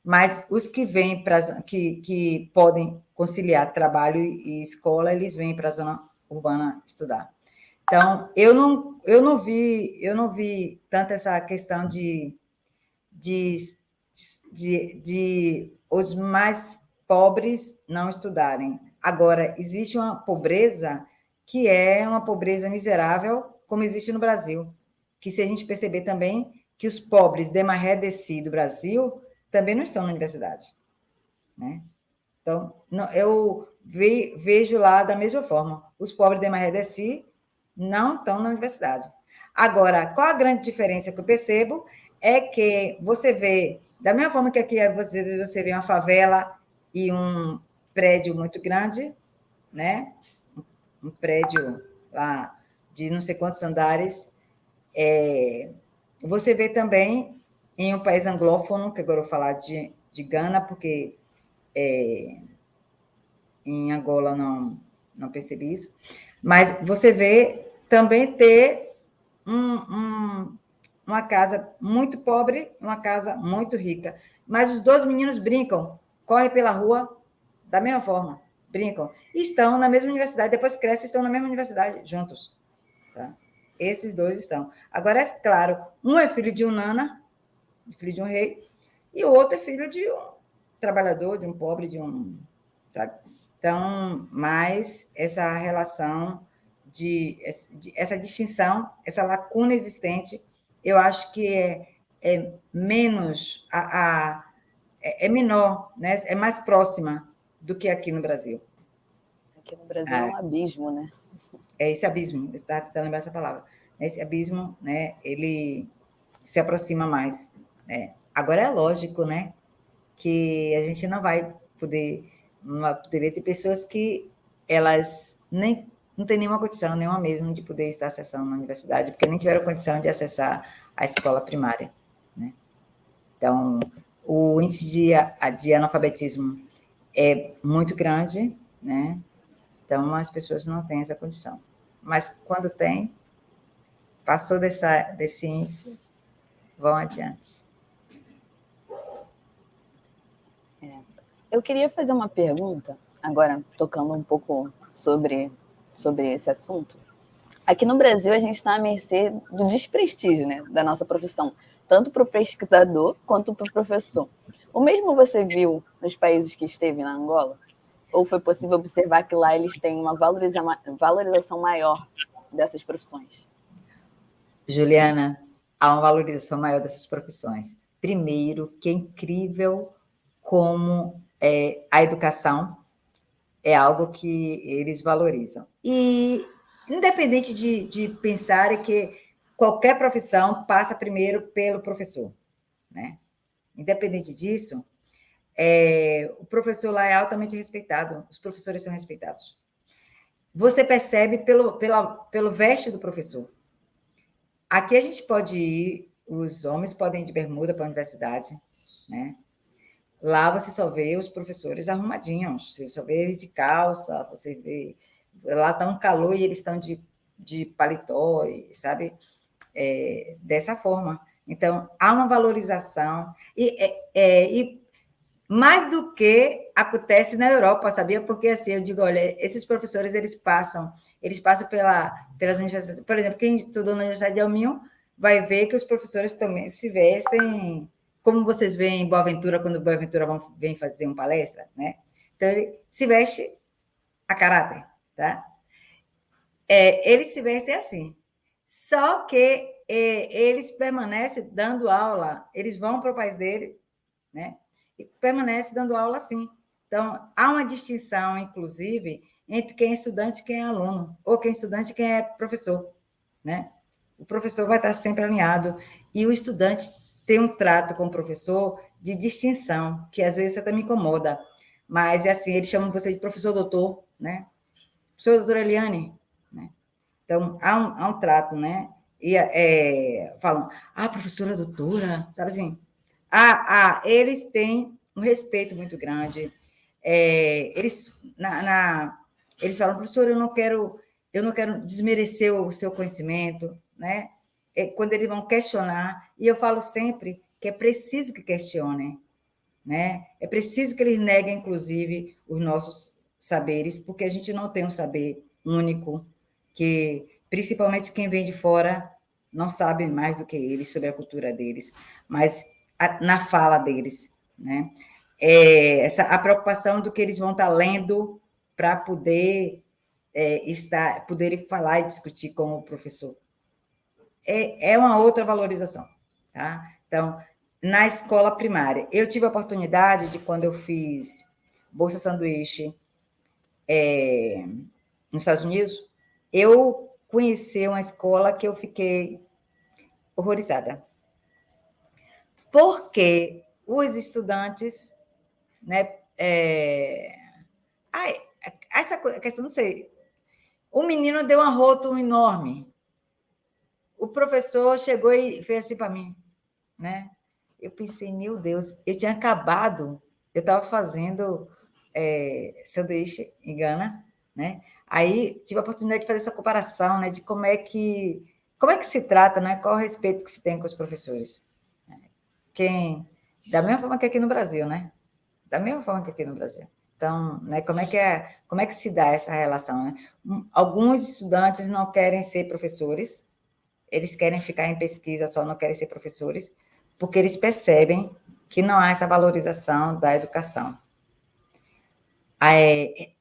Mas os que vêm que podem conciliar trabalho e escola, eles vêm para a zona urbana estudar. Então, eu não vi tanto essa questão de os mais pobres não estudarem. Agora, existe uma pobreza que é uma pobreza miserável, como existe no Brasil, que se a gente perceber também que os pobres de Maré Desci do Brasil também não estão na universidade, né? Então, eu vejo lá da mesma forma. Os pobres de Maré Desci não estão na universidade. Agora, qual a grande diferença que eu percebo é que você vê, da mesma forma que aqui você vê uma favela e um prédio muito grande, né? Um prédio lá de não sei quantos andares, você vê também em um país anglófono, que agora eu vou falar de Gana, porque em Angola não percebi isso, mas você vê também ter uma casa muito pobre, uma casa muito rica. Mas os dois meninos brincam, correm pela rua da mesma forma, brincam. E estão na mesma universidade, depois crescem, estão na mesma universidade, juntos. Tá? Esses dois estão. Agora, é claro, um é filho de um nana, filho de um rei, e o outro é filho de um trabalhador, de um pobre, de um... Sabe? Então, mais essa relação essa distinção, essa lacuna existente, eu acho que é menos, é menor, né? É mais próxima do que aqui no Brasil. Aqui no Brasil é um abismo, né? É esse abismo, está tentando lembrar essa palavra. Esse abismo, né? Ele se aproxima mais. Né? Agora é lógico, né? Que a gente não vai poder ter pessoas que elas nem não têm nenhuma condição, nenhuma mesmo, de poder estar acessando uma universidade, porque nem tiveram condição de acessar a escola primária. Né? Então, o índice de analfabetismo é muito grande, né? Então, as pessoas não têm essa condição. Mas, quando tem, passou desse índice, vão adiante. Eu queria fazer uma pergunta, agora tocando um pouco sobre esse assunto. Aqui no Brasil, a gente está à mercê do desprestígio, né, da nossa profissão, tanto para o pesquisador quanto para o professor. O mesmo você viu nos países que esteve na Angola? Ou foi possível observar que lá eles têm uma valorização maior dessas profissões? Juliana, há uma valorização maior dessas profissões. Primeiro, que é incrível como a educação é algo que eles valorizam. E, independente de pensar que qualquer profissão passa primeiro pelo professor, né? Independente disso, o professor lá é altamente respeitado, os professores são respeitados. Você percebe pelo veste do professor. Aqui a gente pode ir, os homens podem ir de bermuda para a universidade, né? Lá você só vê os professores arrumadinhos, você só vê eles de calça, você vê... Lá está um calor e eles estão de paletó, sabe? Dessa forma. Então, há uma valorização. E mais do que acontece na Europa, sabia? Porque, assim, eu digo, olha, esses professores, eles passam pelas universidades. Por exemplo, quem estudou na Universidade de Alminho vai ver que os professores também se vestem... Como vocês veem em Boaventura, quando Boaventura vem fazer uma palestra, né? Então, ele se veste a caráter, tá? Eles se vestem assim. Só que eles permanecem dando aula, eles vão para o país dele, né? E permanece dando aula assim. Então, há uma distinção, inclusive, entre quem é estudante e quem é aluno, ou quem é estudante e quem é professor, né? O professor vai estar sempre alinhado, e o estudante tem um trato com o professor de distinção, que às vezes até me incomoda, mas é assim, eles chamam você de professor doutor, né? Professor doutora Eliane, né? Então, há um trato, né? E falam, professora doutora, sabe assim? Eles têm um respeito muito grande. Eles falam, professor, eu não quero desmerecer o seu conhecimento, né? Quando eles vão questionar, e eu falo sempre que é preciso que questionem, né? É preciso que eles neguem, inclusive, os nossos saberes, porque a gente não tem um saber único, que principalmente quem vem de fora não sabe mais do que eles sobre a cultura deles, mas na fala deles, né? A preocupação do que eles vão estar lendo para poderem falar e discutir com o professor. É uma outra valorização, tá? Então, na escola primária, eu tive a oportunidade de, quando eu fiz Bolsa Sanduíche nos Estados Unidos, eu conheci uma escola que eu fiquei horrorizada. Porque os estudantes, né? Essa questão, não sei. O menino deu um arroto enorme. O professor chegou e fez assim para mim, né? Eu pensei, meu Deus, eu tinha acabado, eu estava fazendo sanduíche em Gana, né? Aí tive a oportunidade de fazer essa comparação, né? De como é que se trata, né? Qual o respeito que se tem com os professores. Da mesma forma que aqui no Brasil, né? Da mesma forma que aqui no Brasil. Então, né, como é que se dá essa relação, né? Alguns estudantes não querem ser professores, eles querem ficar em pesquisa, só não querem ser professores, porque eles percebem que não há essa valorização da educação.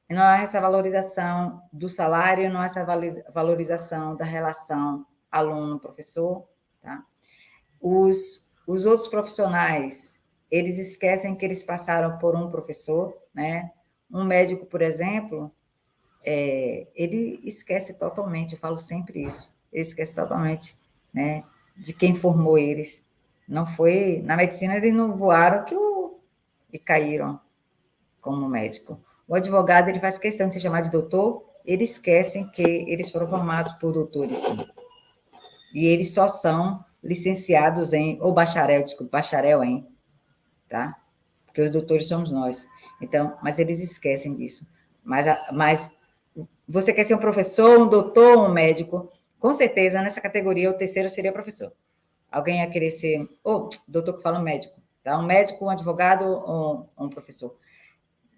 Não há essa valorização do salário, não há essa valorização da relação aluno-professor, tá? Os outros profissionais, eles esquecem que eles passaram por um professor, né? Um médico, por exemplo, ele esquece totalmente, eu falo sempre isso, ele esquece totalmente, né, de quem formou eles. Não foi, na medicina eles não voaram e caíram como médico. O advogado, ele faz questão de se chamar de doutor, eles esquecem que eles foram formados por doutores, sim. E eles só são licenciados ou bacharel em, tá? Porque os doutores somos nós. Então, mas eles esquecem disso. Mas você quer ser um professor, um doutor, um médico? Com certeza, nessa categoria, o terceiro seria professor. Alguém ia querer ser, doutor que fala médico, tá? Um médico, um advogado ou um professor.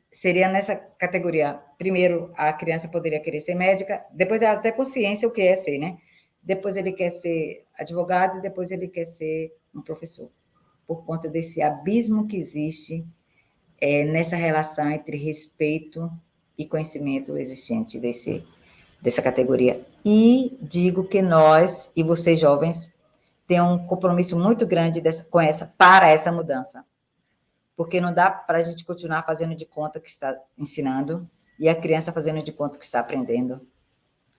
Seria nessa categoria. Primeiro, a criança poderia querer ser médica, depois ela tem consciência o que é ser, né? Depois ele quer ser advogado, e depois ele quer ser um professor, por conta desse abismo que existe nessa relação entre respeito e conhecimento existente dessa categoria. E digo que nós, e vocês jovens, têm um compromisso muito grande para essa mudança. Porque não dá para a gente continuar fazendo de conta que está ensinando e a criança fazendo de conta que está aprendendo.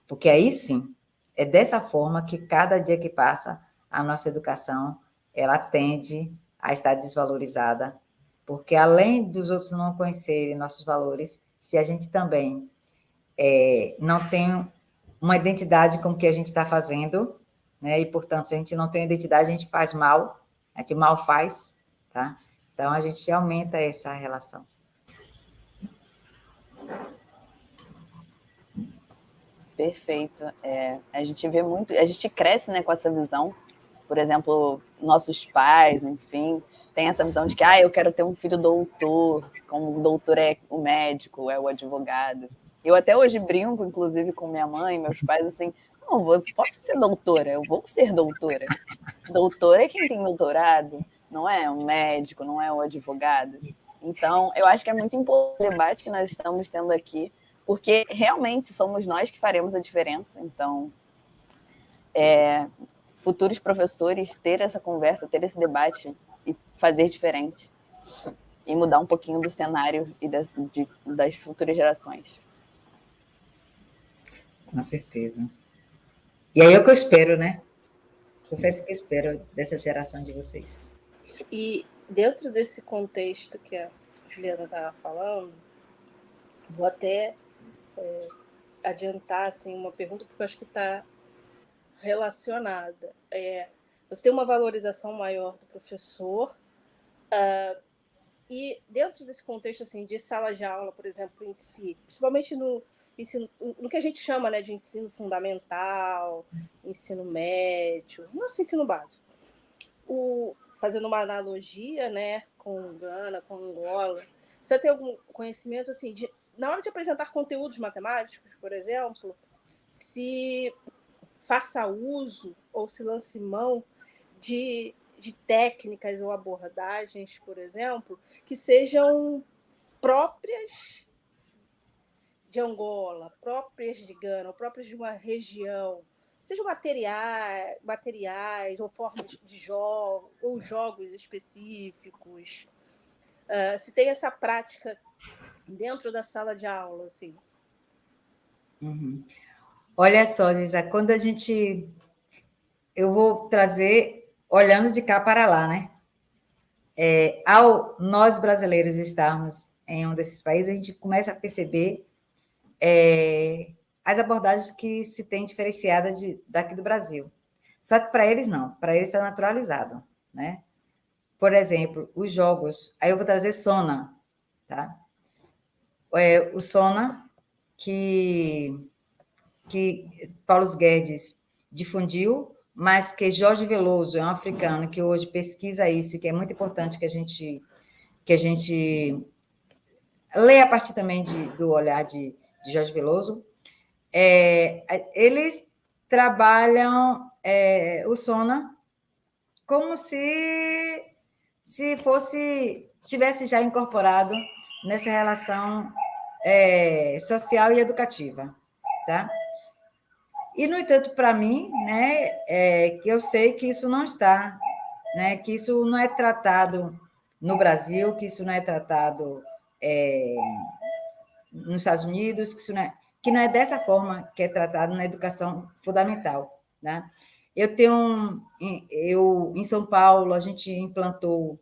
Porque aí sim, é dessa forma que cada dia que passa, a nossa educação, ela tende a estar desvalorizada. Porque além dos outros não conhecerem nossos valores, se a gente também não tem uma identidade com o que a gente está fazendo, né? E, portanto, se a gente não tem identidade, a gente faz mal, a gente mal faz, tá? Então, a gente aumenta essa relação. Perfeito. A gente vê muito, a gente cresce, né, com essa visão. Por exemplo, nossos pais, enfim, tem essa visão de que eu quero ter um filho doutor, como o doutor é o médico, é o advogado. Eu até hoje brinco, inclusive, com minha mãe, meus pais, assim, não, eu posso ser doutora, eu vou ser doutora. Doutora é quem tem doutorado, não é o médico, não é o advogado. Então, eu acho que é muito importante o debate que nós estamos tendo aqui, porque realmente somos nós que faremos a diferença. Então, futuros professores, ter essa conversa, ter esse debate e fazer diferente. e mudar um pouquinho do cenário e das futuras gerações. Com certeza. E aí é o que eu espero, né? Confesso que eu espero dessa geração de vocês. E dentro desse contexto que a Juliana estava falando, vou até adiantar assim, uma pergunta, porque eu acho que está relacionada. Você tem uma valorização maior do professor, e dentro desse contexto assim, de sala de aula, por exemplo, em si, principalmente no ensino, no que a gente chama, né, de ensino fundamental, ensino médio, nosso ensino básico. Fazendo uma analogia, né, com Gana, com Angola, você tem algum conhecimento assim de, na hora de apresentar conteúdos matemáticos, por exemplo, se faça uso ou se lance mão de técnicas ou abordagens, por exemplo, que sejam próprias de Angola, próprias de Gana, próprias de uma região, sejam materiais ou formas de jogo, ou jogos específicos. Se tem essa prática dentro da sala de aula, assim. Uhum. Olha só, Gisa, quando eu vou trazer olhando de cá para lá, né? Ao nós brasileiros estarmos em um desses países, a gente começa a perceber as abordagens que se tem diferenciada daqui do Brasil. Só que para eles não, para eles está naturalizado, né? Por exemplo, os jogos, aí eu vou trazer Sona, tá? O Sona, que Paulo Guedes difundiu, mas que Jorge Veloso é um africano que hoje pesquisa isso, e que é muito importante que a gente leia a partir também do olhar de Jorge Veloso. Eles trabalham o Sona como se tivesse já incorporado nessa relação social e educativa, tá? E, no entanto, para mim, né, que eu sei que isso não está, né, que isso não é tratado no Brasil, que isso não é tratado nos Estados Unidos, que não é dessa forma que é tratado na educação fundamental, né? Em São Paulo, a gente implantou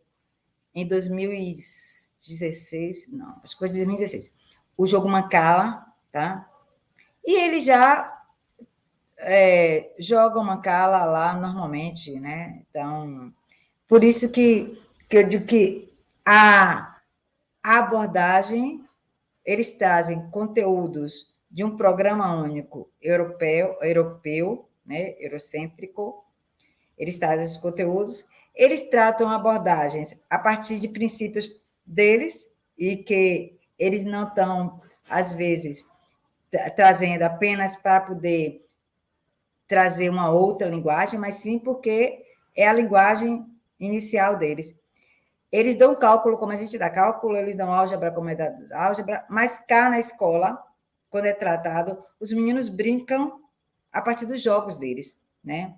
em 2016, não, acho que foi 2016, o jogo Mancala, tá? E ele já jogam Mancala lá normalmente, né? Então, por isso que eu digo que a abordagem, eles trazem conteúdos de um programa único europeu, né? Eurocêntrico, eles trazem esses conteúdos, eles tratam abordagens a partir de princípios deles, e que eles não estão, às vezes, trazendo apenas para poder trazer uma outra linguagem, mas sim porque é a linguagem inicial deles. Eles dão cálculo como a gente dá cálculo, eles dão álgebra como é da álgebra, mas cá na escola, quando é tratado, os meninos brincam a partir dos jogos deles, né?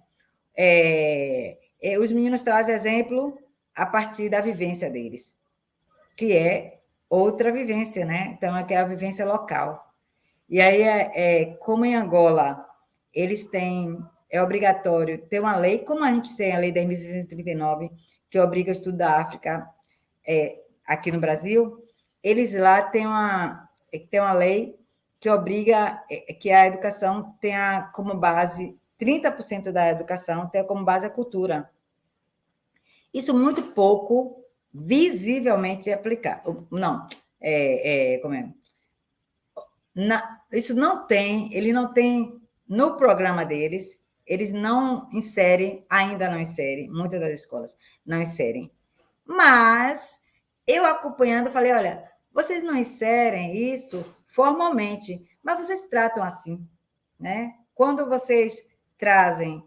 Os meninos trazem exemplo a partir da vivência deles, que é outra vivência, né? Então, é a vivência local. E aí, como em Angola, eles têm, é obrigatório ter uma lei, como a gente tem a lei 10.639, que obriga o estudo da África aqui no Brasil, eles lá têm uma lei que obriga que a educação tenha como base, 30% da educação tenha como base a cultura. Isso muito pouco, visivelmente, é aplicado. Não, como é? Isso não tem, ele não tem no programa deles, eles não inserem, ainda não inserem, muitas das escolas não inserem. Mas eu acompanhando, falei, olha, vocês não inserem isso formalmente, mas vocês tratam assim, né? Quando vocês trazem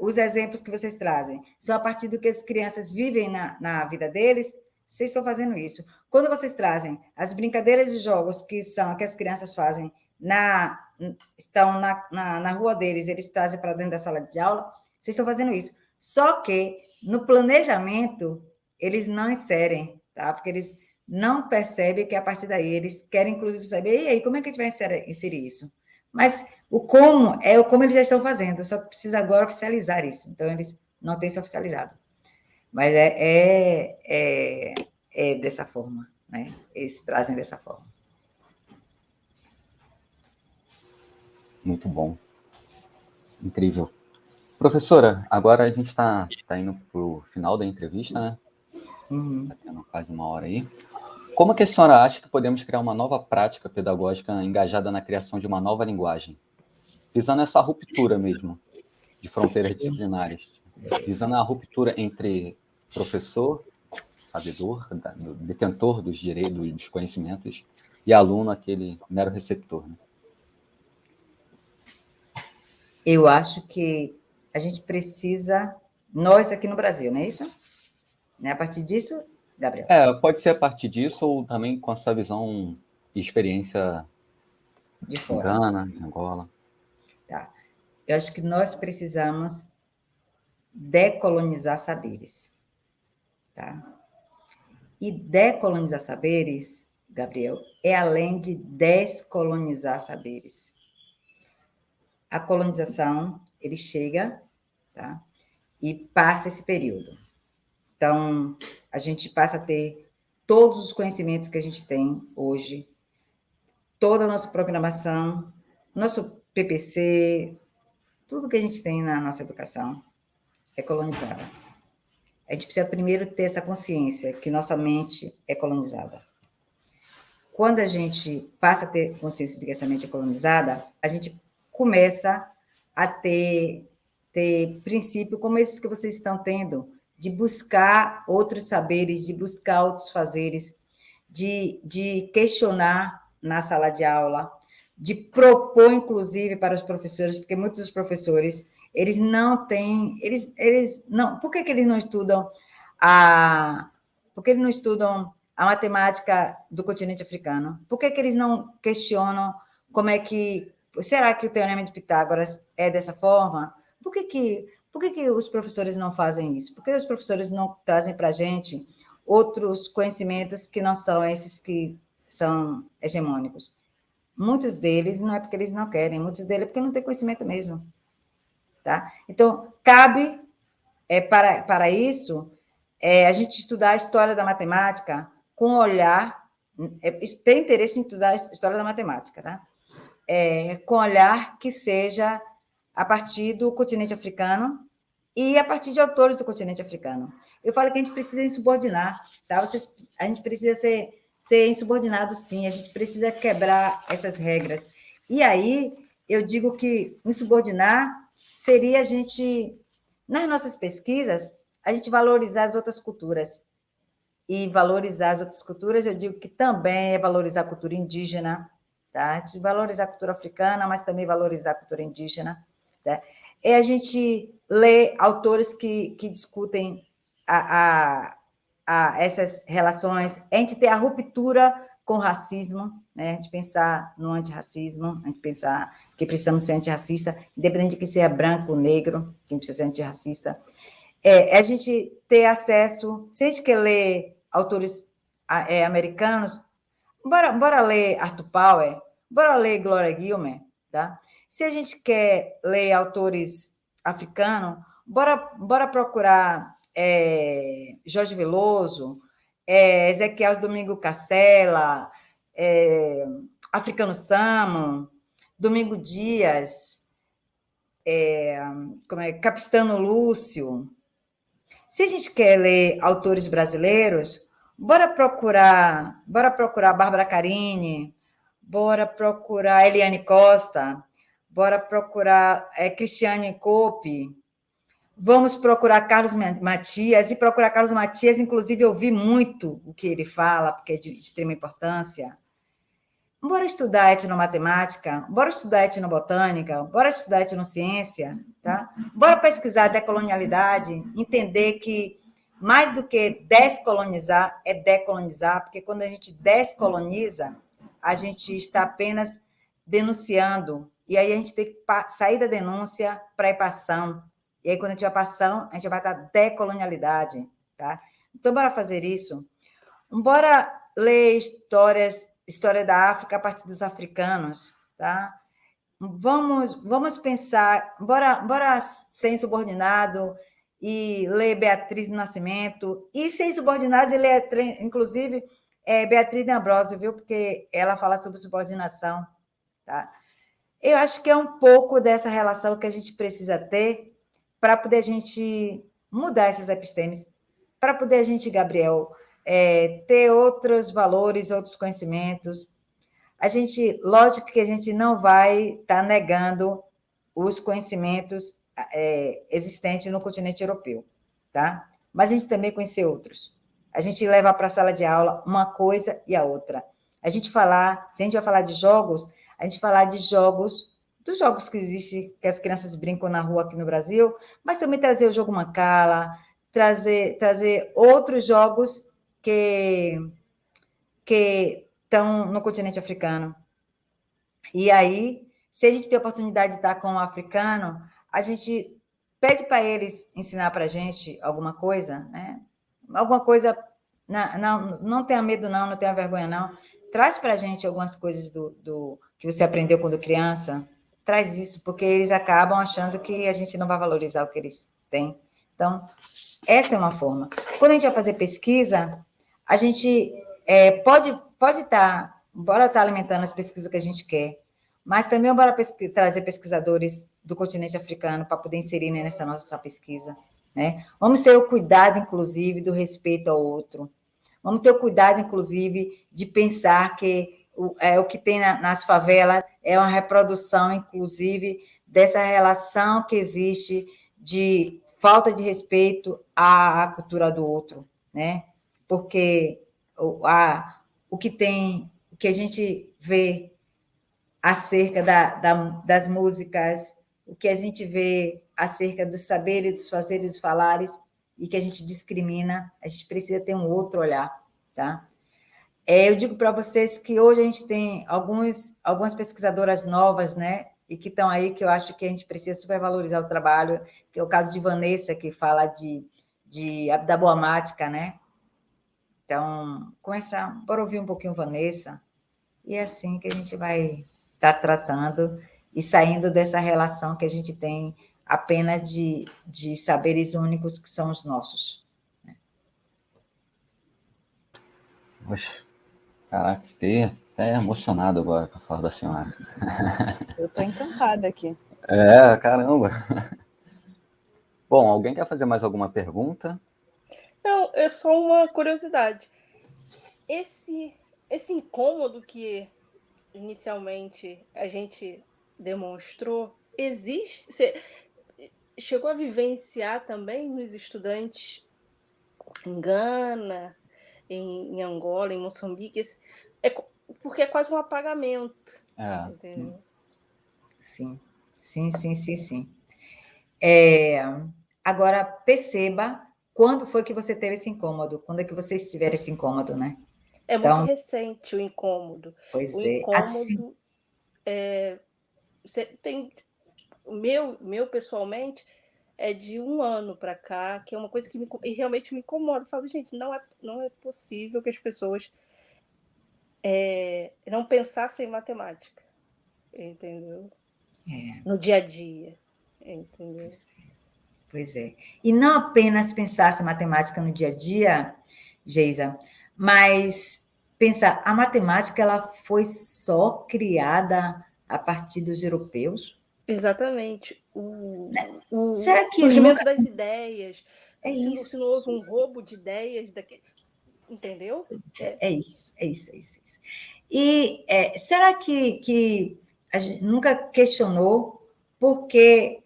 os exemplos que vocês trazem, são a partir do que as crianças vivem na vida deles, vocês estão fazendo isso. Quando vocês trazem as brincadeiras de jogos que as crianças fazem, estão na rua deles, eles trazem para dentro da sala de aula, vocês estão fazendo isso. Só que, no planejamento, eles não inserem, tá? Porque eles não percebem que a partir daí eles querem, inclusive, saber, e aí, como é que a gente vai inserir isso? Mas o como eles já estão fazendo, só que precisa agora oficializar isso. Então, eles não têm se oficializado. Mas é dessa forma, né? Eles trazem dessa forma. Muito bom. Incrível. Professora, agora a gente está indo para o final da entrevista, né? Está tendo quase uma hora aí. Como que a senhora acha que podemos criar uma nova prática pedagógica engajada na criação de uma nova linguagem? Visando essa ruptura mesmo, de fronteiras disciplinares. Visando a ruptura entre professor, sabedor, detentor dos direitos, dos conhecimentos, e aluno, aquele mero receptor, né? Eu acho que a gente precisa, nós aqui no Brasil, não é isso? Né? A partir disso, Gabriel? Pode ser a partir disso ou também com a sua visão e experiência de em fora. Gana, em Angola. Tá. Eu acho que nós precisamos decolonizar saberes. Tá? E decolonizar saberes, Gabriel, é além de descolonizar saberes. A colonização, ele chega, tá? E passa esse período. Então, a gente passa a ter todos os conhecimentos que a gente tem hoje, toda a nossa programação, nosso PPC, tudo que a gente tem na nossa educação é colonizada. A gente precisa primeiro ter essa consciência que nossa mente é colonizada. Quando a gente passa a ter consciência de que essa mente é colonizada, a gente começa a ter princípio como esses que vocês estão tendo, de buscar outros saberes, de buscar outros fazeres, de questionar na sala de aula, de propor, inclusive, para os professores, porque muitos dos professores, eles não têm, eles não, por que eles não estudam a matemática do continente africano? Por que eles não questionam como é que, será que o Teorema de Pitágoras é dessa forma? Por que os professores não fazem isso? Por que os professores não trazem para a gente outros conhecimentos que não são esses que são hegemônicos? Muitos deles não é porque eles não querem, muitos deles é porque não tem conhecimento mesmo. Tá? Então, cabe, para isso, a gente estudar a história da matemática com olhar, tem interesse em estudar a história da matemática, tá? Com olhar que seja a partir do continente africano e a partir de autores do continente africano. Eu falo que a gente precisa insubordinar, tá? A gente precisa ser insubordinado, sim, a gente precisa quebrar essas regras. E aí, eu digo que insubordinar seria a gente, nas nossas pesquisas, a gente valorizar as outras culturas. E valorizar as outras culturas, eu digo que também é valorizar a cultura indígena, tá? De valorizar a cultura africana, mas também valorizar a cultura indígena. Tá? É a gente ler autores que discutem essas relações, a gente ter a ruptura com o racismo, né? A gente pensar no antirracismo, a gente pensar que precisamos ser antirracista, independente de que seja branco ou negro, que a gente precisa ser antirracista. A gente ter acesso, se a gente quer ler autores americanos, bora ler Arthur Power, bora ler Gloria Gilmer, tá? Se a gente quer ler autores africanos, bora procurar Jorge Veloso, Ezequiel Domingo Cacela, Africano Samo, Domingo Dias, Capistano Lúcio. Se a gente quer ler autores brasileiros, bora procurar Bárbara Carini, bora procurar Eliane Costa, bora procurar Cristiane Cope, vamos procurar Carlos Matias, e procurar Carlos Matias, inclusive, eu vi muito o que ele fala, porque é de extrema importância. Bora estudar etnomatemática, bora estudar etnobotânica, bora estudar etnociência, tá? Bora pesquisar decolonialidade, entender que mais do que descolonizar é decolonizar, porque quando a gente descoloniza, a gente está apenas denunciando, e aí a gente tem que sair da denúncia para ir para a ação. E aí, quando a gente vai para a ação, a gente vai para a decolonialidade, tá? Então, bora fazer isso? Bora ler história da África a partir dos africanos, tá? Vamos pensar, bora ser insubordinado e ler Beatriz do Nascimento, e ser insubordinado e ler, inclusive, Beatriz de Ambrosio, viu? Porque ela fala sobre subordinação, tá? Eu acho que é um pouco dessa relação que a gente precisa ter para poder a gente mudar esses epistemes, para poder a gente, Gabriel, ter outros valores, outros conhecimentos. Lógico que a gente não vai estar negando os conhecimentos existentes no continente europeu, tá? Mas a gente também conhecer outros. A gente leva para a sala de aula uma coisa e a outra. Se a gente vai falar de jogos, a gente falar de jogos, dos jogos que existem, que as crianças brincam na rua aqui no Brasil, mas também trazer o jogo Mancala, trazer outros jogos que estão no continente africano. E aí, se a gente tem a oportunidade de estar com um africano, a gente pede para eles ensinar para a gente alguma coisa, né? Alguma coisa, não tenha medo não tenha vergonha não. Traz para a gente algumas coisas do que você aprendeu quando criança. Traz isso, porque eles acabam achando que a gente não vai valorizar o que eles têm. Então, essa é uma forma. Quando a gente vai fazer pesquisa, a gente pode estar, bora estar alimentando as pesquisas que a gente quer, mas também bora trazer pesquisadores do continente africano para poder inserir nessa nossa pesquisa, né? Vamos ter o cuidado, inclusive, do respeito ao outro. Vamos ter o cuidado, inclusive, de pensar que o que tem nas favelas é uma reprodução, inclusive, dessa relação que existe de falta de respeito à cultura do outro, né? Porque o que a gente vê acerca das músicas, o que a gente vê acerca dos saberes, dos fazeres, dos falares, e que a gente discrimina, a gente precisa ter um outro olhar, tá? Eu digo para vocês que hoje a gente tem algumas pesquisadoras novas, né? E que estão aí, que eu acho que a gente precisa supervalorizar o trabalho, que é o caso de Vanessa, que fala da boamática, né? Então, bora ouvir um pouquinho Vanessa, e é assim que a gente vai estar tratando e saindo dessa relação que a gente tem apenas de saberes únicos que são os nossos. Poxa, caraca, fiquei até emocionado agora com a fala da senhora. Eu estou encantada aqui. Caramba. Bom, alguém quer fazer mais alguma pergunta? Não, é só uma curiosidade. Esse incômodo que inicialmente a gente demonstrou, existe? Você chegou a vivenciar também nos estudantes em Gana, em Angola, em Moçambique? Porque é quase um apagamento. Entendeu? Sim. Agora, perceba quando foi que você teve esse incômodo, quando é que vocês tiveram esse incômodo, né? É muito recente o incômodo. Pois o é. incômodo você tem meu pessoalmente é de 1 ano para cá, que é uma coisa que realmente me incomoda. Eu falo, gente, não é possível que as pessoas não pensassem em matemática, entendeu? No dia a dia, entendeu? Pois é. E não apenas pensasse matemática no dia a dia, Geisa, mas pensar, a matemática ela foi só criada a partir dos europeus? Exatamente. Será que surgimento das ideias. isso? Se não houve um roubo de ideias daquele. Entendeu? É isso. E será que a gente nunca questionou por que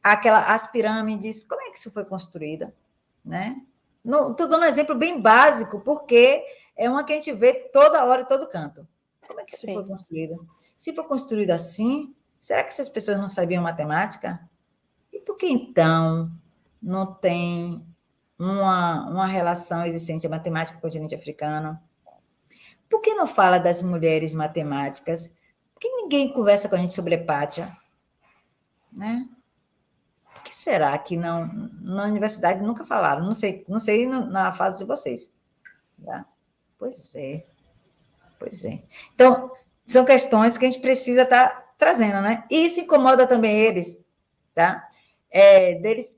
as pirâmides, como é que isso foi construída? Né? Estou dando um exemplo bem básico, porque é uma que a gente vê toda hora, em todo canto. Como é que isso foi construído? Se foi construído assim, será que essas pessoas não sabiam matemática? E por que, então, não tem uma relação existência matemática com o continente africano? Por que não fala das mulheres matemáticas? Por que ninguém conversa com a gente sobre Hepátia? Né? Por que será que não, na universidade nunca falaram? Não sei na fase de vocês. Tá? Pois é. Então, são questões que a gente precisa estar trazendo, né? E isso incomoda também eles, tá? Deles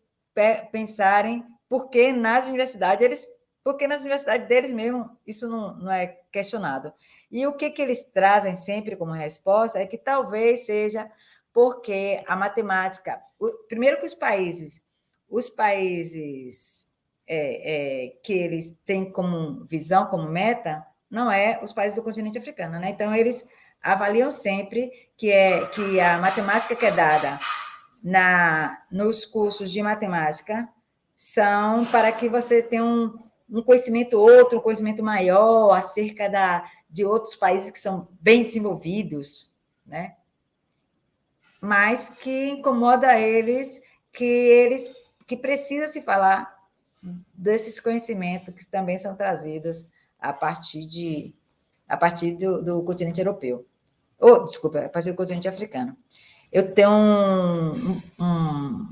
pensarem porque nas universidades deles mesmo isso não é questionado. E o que eles trazem sempre como resposta é que talvez seja porque a matemática... Primeiro que os países que eles têm como visão, como meta, não é os países do continente africano, né? Então, eles avaliam sempre que a matemática que é dada nos cursos de matemática são para que você tenha um conhecimento um conhecimento maior acerca de outros países que são bem desenvolvidos, né? Mas que incomoda eles que precisa se falar desses conhecimentos que também são trazidos a partir do continente europeu. Desculpa, a partir do continente africano. Eu tenho um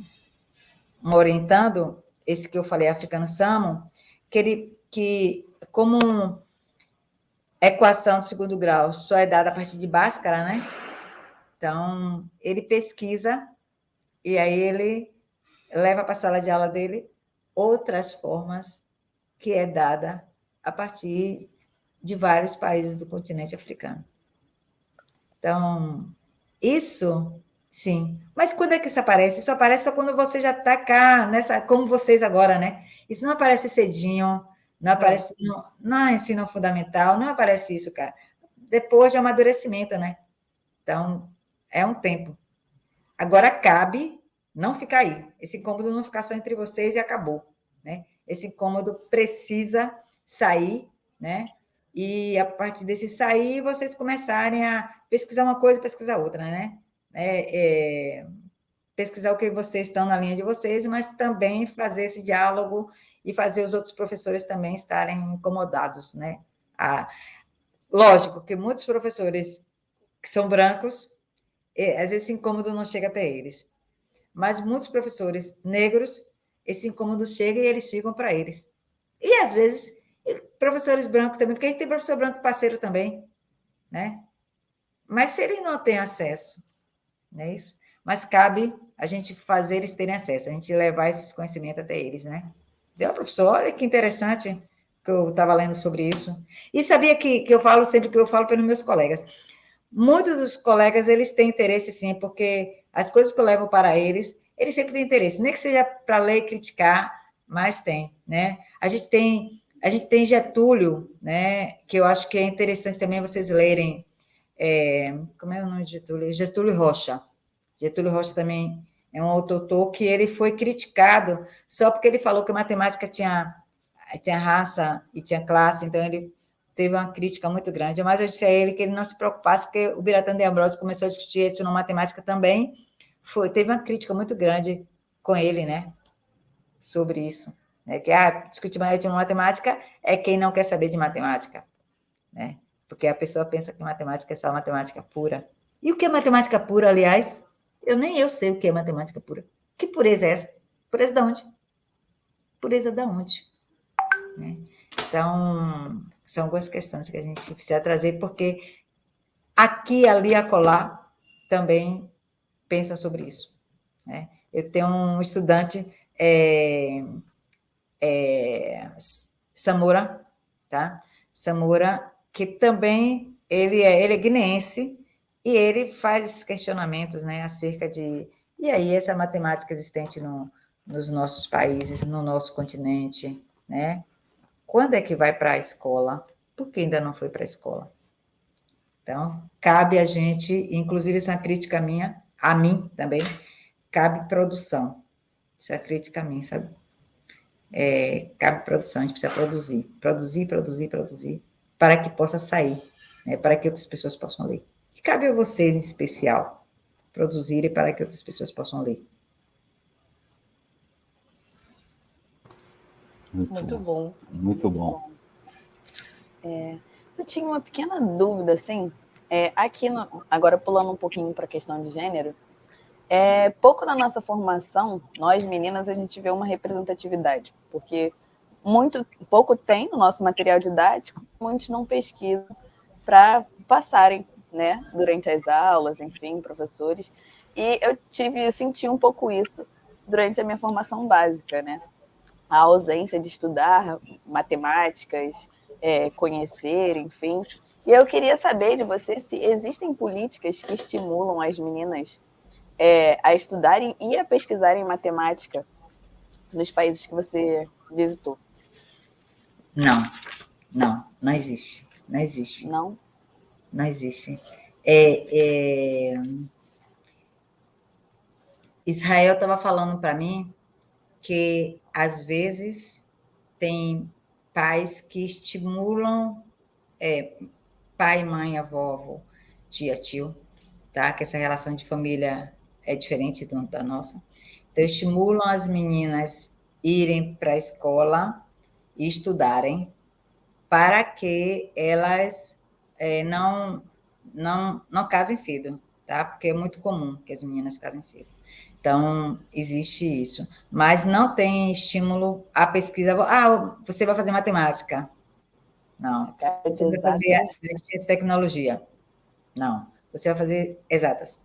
orientando, esse que eu falei, africano Samo, que como equação de segundo grau só é dada a partir de Bhaskara, né? Então, ele pesquisa e aí ele leva para a sala de aula dele outras formas que é dada a partir de vários países do continente africano. Então, isso, sim. Mas quando é que isso aparece? Isso aparece só quando você já está cá, como vocês agora, né? Isso não aparece cedinho, não aparece no ensino fundamental, não aparece isso, cara. Depois de amadurecimento, né? Então, é um tempo. Agora, cabe não ficar aí. Esse incômodo não ficar só entre vocês e acabou, né? Esse incômodo precisa sair, né? E a partir desse sair, vocês começarem a pesquisar uma coisa e pesquisar outra, né? Pesquisar o que vocês estão na linha de vocês, mas também fazer esse diálogo e fazer os outros professores também estarem incomodados, né? Lógico que muitos professores que são brancos, às vezes esse incômodo não chega até eles. Mas muitos professores negros, esse incômodo chega e eles ficam para eles. E, às vezes, professores brancos também, porque a gente tem professor branco parceiro também, né? Mas se eles não têm acesso, não é isso? Mas cabe a gente fazer eles terem acesso, a gente levar esses conhecimentos até eles, né? Dizer, professor, olha que interessante que eu estava lendo sobre isso. E sabia que eu falo sempre, que eu falo para os meus colegas. Muitos dos colegas, eles têm interesse, sim, porque as coisas que eu levo para eles sempre têm interesse, nem que seja para ler e criticar, mas tem, né? A gente tem Getúlio, né? Que eu acho que é interessante também vocês lerem. Como é o nome de Getúlio? Getúlio Rocha. Getúlio Rocha também é um autor que ele foi criticado só porque ele falou que a matemática tinha raça e tinha classe, então ele teve uma crítica muito grande, mas eu disse a ele que ele não se preocupasse, porque o Biratan de Ambrosio começou a discutir etnomatemática também, teve uma crítica muito grande com ele, né, sobre isso, né, que discutir etnomatemática é quem não quer saber de matemática, né, porque a pessoa pensa que matemática é só matemática pura. E o que é matemática pura, aliás? Nem eu sei o que é matemática pura. Que pureza é essa? Pureza de onde? Pureza de onde? Né? Então, são algumas questões que a gente precisa trazer, porque aqui, ali, acolá, também pensam sobre isso. Né? Eu tenho um estudante, Samora, tá? Samora, que também, ele é guineense, e ele faz esses questionamentos, né, acerca de... E aí, essa matemática existente nos nossos países, no nosso continente, né? Quando é que vai para a escola? Por que ainda não foi para a escola? Então, cabe a gente, inclusive essa crítica minha, a mim também, cabe produção. Isso é crítica a mim, sabe? Cabe produção, a gente precisa produzir, para que possa sair, né? Para que outras pessoas possam ler. E cabe a vocês, em especial, produzirem para que outras pessoas possam ler. Muito bom. Muito bom. Eu tinha uma pequena dúvida, assim, agora pulando um pouquinho para a questão de gênero, pouco na nossa formação, nós meninas, a gente vê uma representatividade, porque pouco tem no nosso material didático, muitos não pesquisam para passarem, né, durante as aulas, enfim, professores. E eu senti um pouco isso durante a minha formação básica, né? A ausência de estudar matemáticas, conhecer, enfim. E eu queria saber de você se existem políticas que estimulam as meninas a estudarem e a pesquisarem matemática nos países que você visitou. Não existe. Não existe. Não? Não existe. Israel estava falando para mim que, às vezes, tem pais que estimulam pai, mãe, avó, avó, tia, tio, tá? Que essa relação de família é diferente da nossa. Então, estimulam as meninas irem para a escola e estudarem para que elas não casem cedo, tá? Porque é muito comum que as meninas casem cedo. Então, existe isso. Mas não tem estímulo à pesquisa. Você vai fazer matemática. Não. Você vai fazer ciência e tecnologia. Não. Você vai fazer exatas.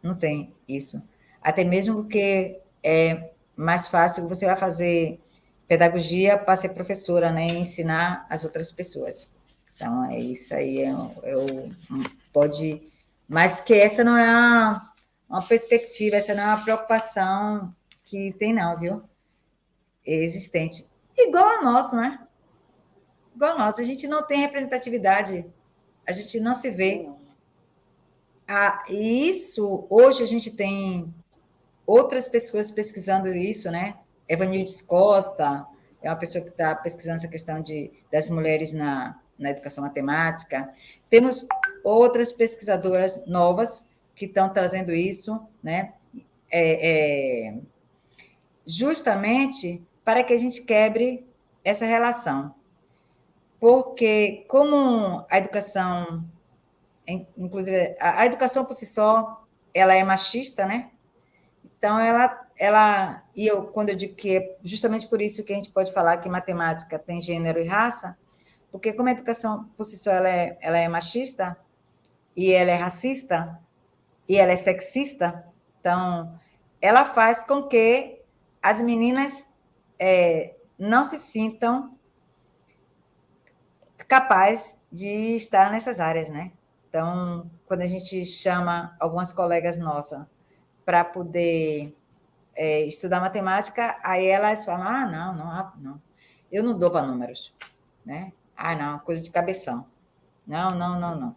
Não tem isso. Até mesmo porque é mais fácil, você vai fazer pedagogia para ser professora, né? E ensinar as outras pessoas. Então, é isso aí. Pode... Mas que essa não é uma perspectiva, essa não é uma preocupação que tem, não, viu? É existente. Igual a nossa, né? Igual a nossa. A gente não tem representatividade. A gente não se vê. E isso, hoje a gente tem outras pessoas pesquisando isso, né? Evanildes Costa é uma pessoa que está pesquisando essa questão das mulheres na educação matemática. Temos outras pesquisadoras novas que estão trazendo isso, né? Justamente para que a gente quebre essa relação. Porque, como a educação, inclusive, a educação por si só, ela é machista, né? Então, quando eu digo que é justamente por isso que a gente pode falar que matemática tem gênero e raça, porque como a educação por si só ela é machista, e ela é racista, e ela é sexista, então ela faz com que as meninas não se sintam capazes de estar nessas áreas, né? Então, quando a gente chama algumas colegas nossas para poder estudar matemática, aí elas falam, não, eu não dou para números, né? Não, coisa de cabeção. Não.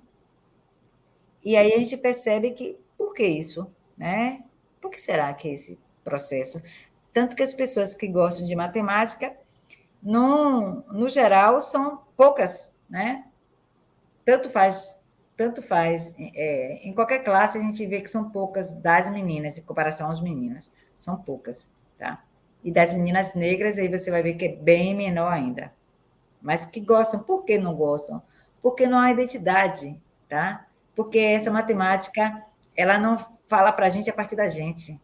E aí a gente percebe que, por que isso, né? Por que será que esse processo? Tanto que as pessoas que gostam de matemática, no geral, são poucas, né? Tanto faz. Em qualquer classe, a gente vê que são poucas das meninas, em comparação aos meninos. São poucas, tá? E das meninas negras, aí você vai ver que é bem menor ainda. Mas que gostam. Por que não gostam? Porque não há identidade, tá? Porque essa matemática, ela não fala para a gente a partir da gente.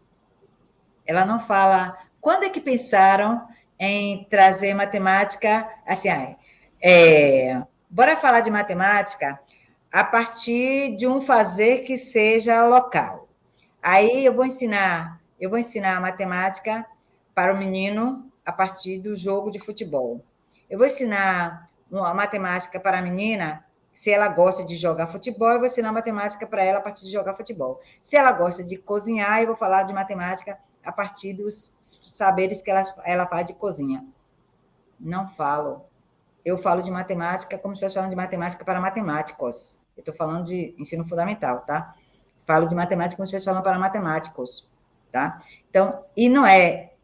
Ela não fala... Quando é que pensaram em trazer matemática... Assim, bora falar de matemática a partir de um fazer que seja local. Aí eu vou ensinar matemática para o menino a partir do jogo de futebol. Eu vou ensinar uma matemática para a menina, se ela gosta de jogar futebol, eu vou ensinar matemática para ela a partir de jogar futebol. Se ela gosta de cozinhar, eu vou falar de matemática a partir dos saberes que ela faz de cozinha. Não falo. Eu falo de matemática como se estivesse falando de matemática para matemáticos. Eu estou falando de ensino fundamental, tá? Falo de matemática como se estivesse falando para matemáticos, tá? Então, e não é...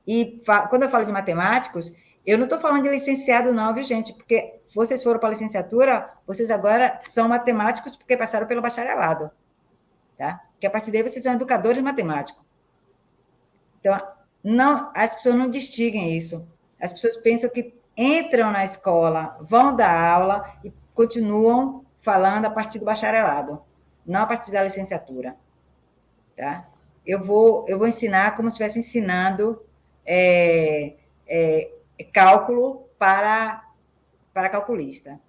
quando eu falo de matemáticos, eu não estou falando de licenciado não, viu, gente? Porque vocês foram para a licenciatura, vocês agora são matemáticos porque passaram pelo bacharelado, tá? Que a partir daí vocês são educadores matemáticos. Então, as pessoas não distinguem isso. As pessoas pensam que entram na escola, vão dar aula e continuam falando a partir do bacharelado, não a partir da licenciatura, tá? eu vou ensinar como se estivesse ensinando cálculo para calculista.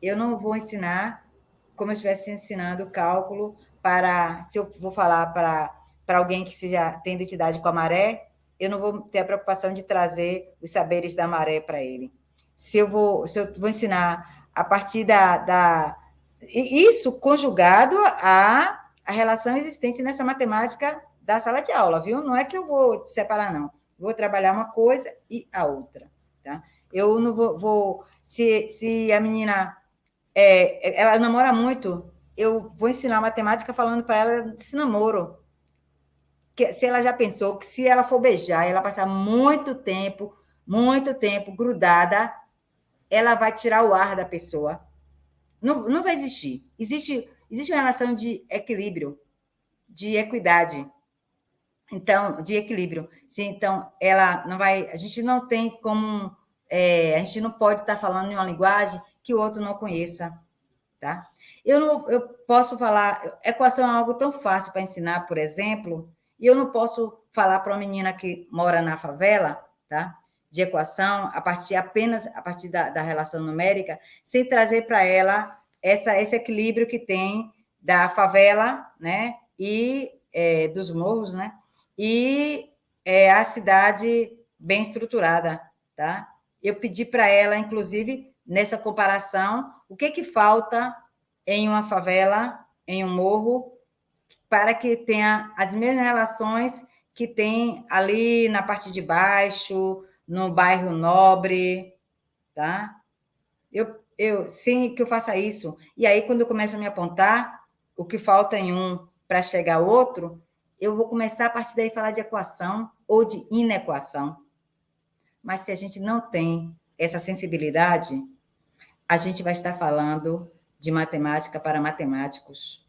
Eu não vou ensinar como eu estivesse ensinando cálculo para, se eu vou falar para alguém que tem identidade com a maré, eu não vou ter a preocupação de trazer os saberes da maré para ele. Se eu vou ensinar a partir isso conjugado à relação existente nessa matemática da sala de aula, viu? Não é que eu vou separar, não. Vou trabalhar uma coisa e a outra, tá? Eu não vou se a menina ela namora muito, eu vou ensinar matemática falando para ela desse namoro. Que, se ela já pensou que se ela for beijar e ela passar muito tempo grudada, ela vai tirar o ar da pessoa. Não vai existir. Existe uma relação de equilíbrio, de equidade. Então, de equilíbrio. Sim, então, ela não vai. A gente não tem como. A gente não pode estar falando em uma linguagem que o outro não conheça. Tá? Eu posso falar. Equação é algo tão fácil para ensinar, por exemplo, e eu não posso falar para uma menina que mora na favela, tá? De equação, apenas a partir da relação numérica, sem trazer para ela esse equilíbrio que tem da favela, né? E dos morros, né? E a cidade bem estruturada, tá? Eu pedi para ela, inclusive, nessa comparação, o que falta em uma favela, em um morro, para que tenha as mesmas relações que tem ali na parte de baixo, no bairro nobre, tá? Sem que eu faça isso. E aí, quando eu começo a me apontar o que falta em um para chegar ao outro, eu vou começar a partir daí a falar de equação ou de inequação. Mas se a gente não tem essa sensibilidade, a gente vai estar falando de matemática para matemáticos,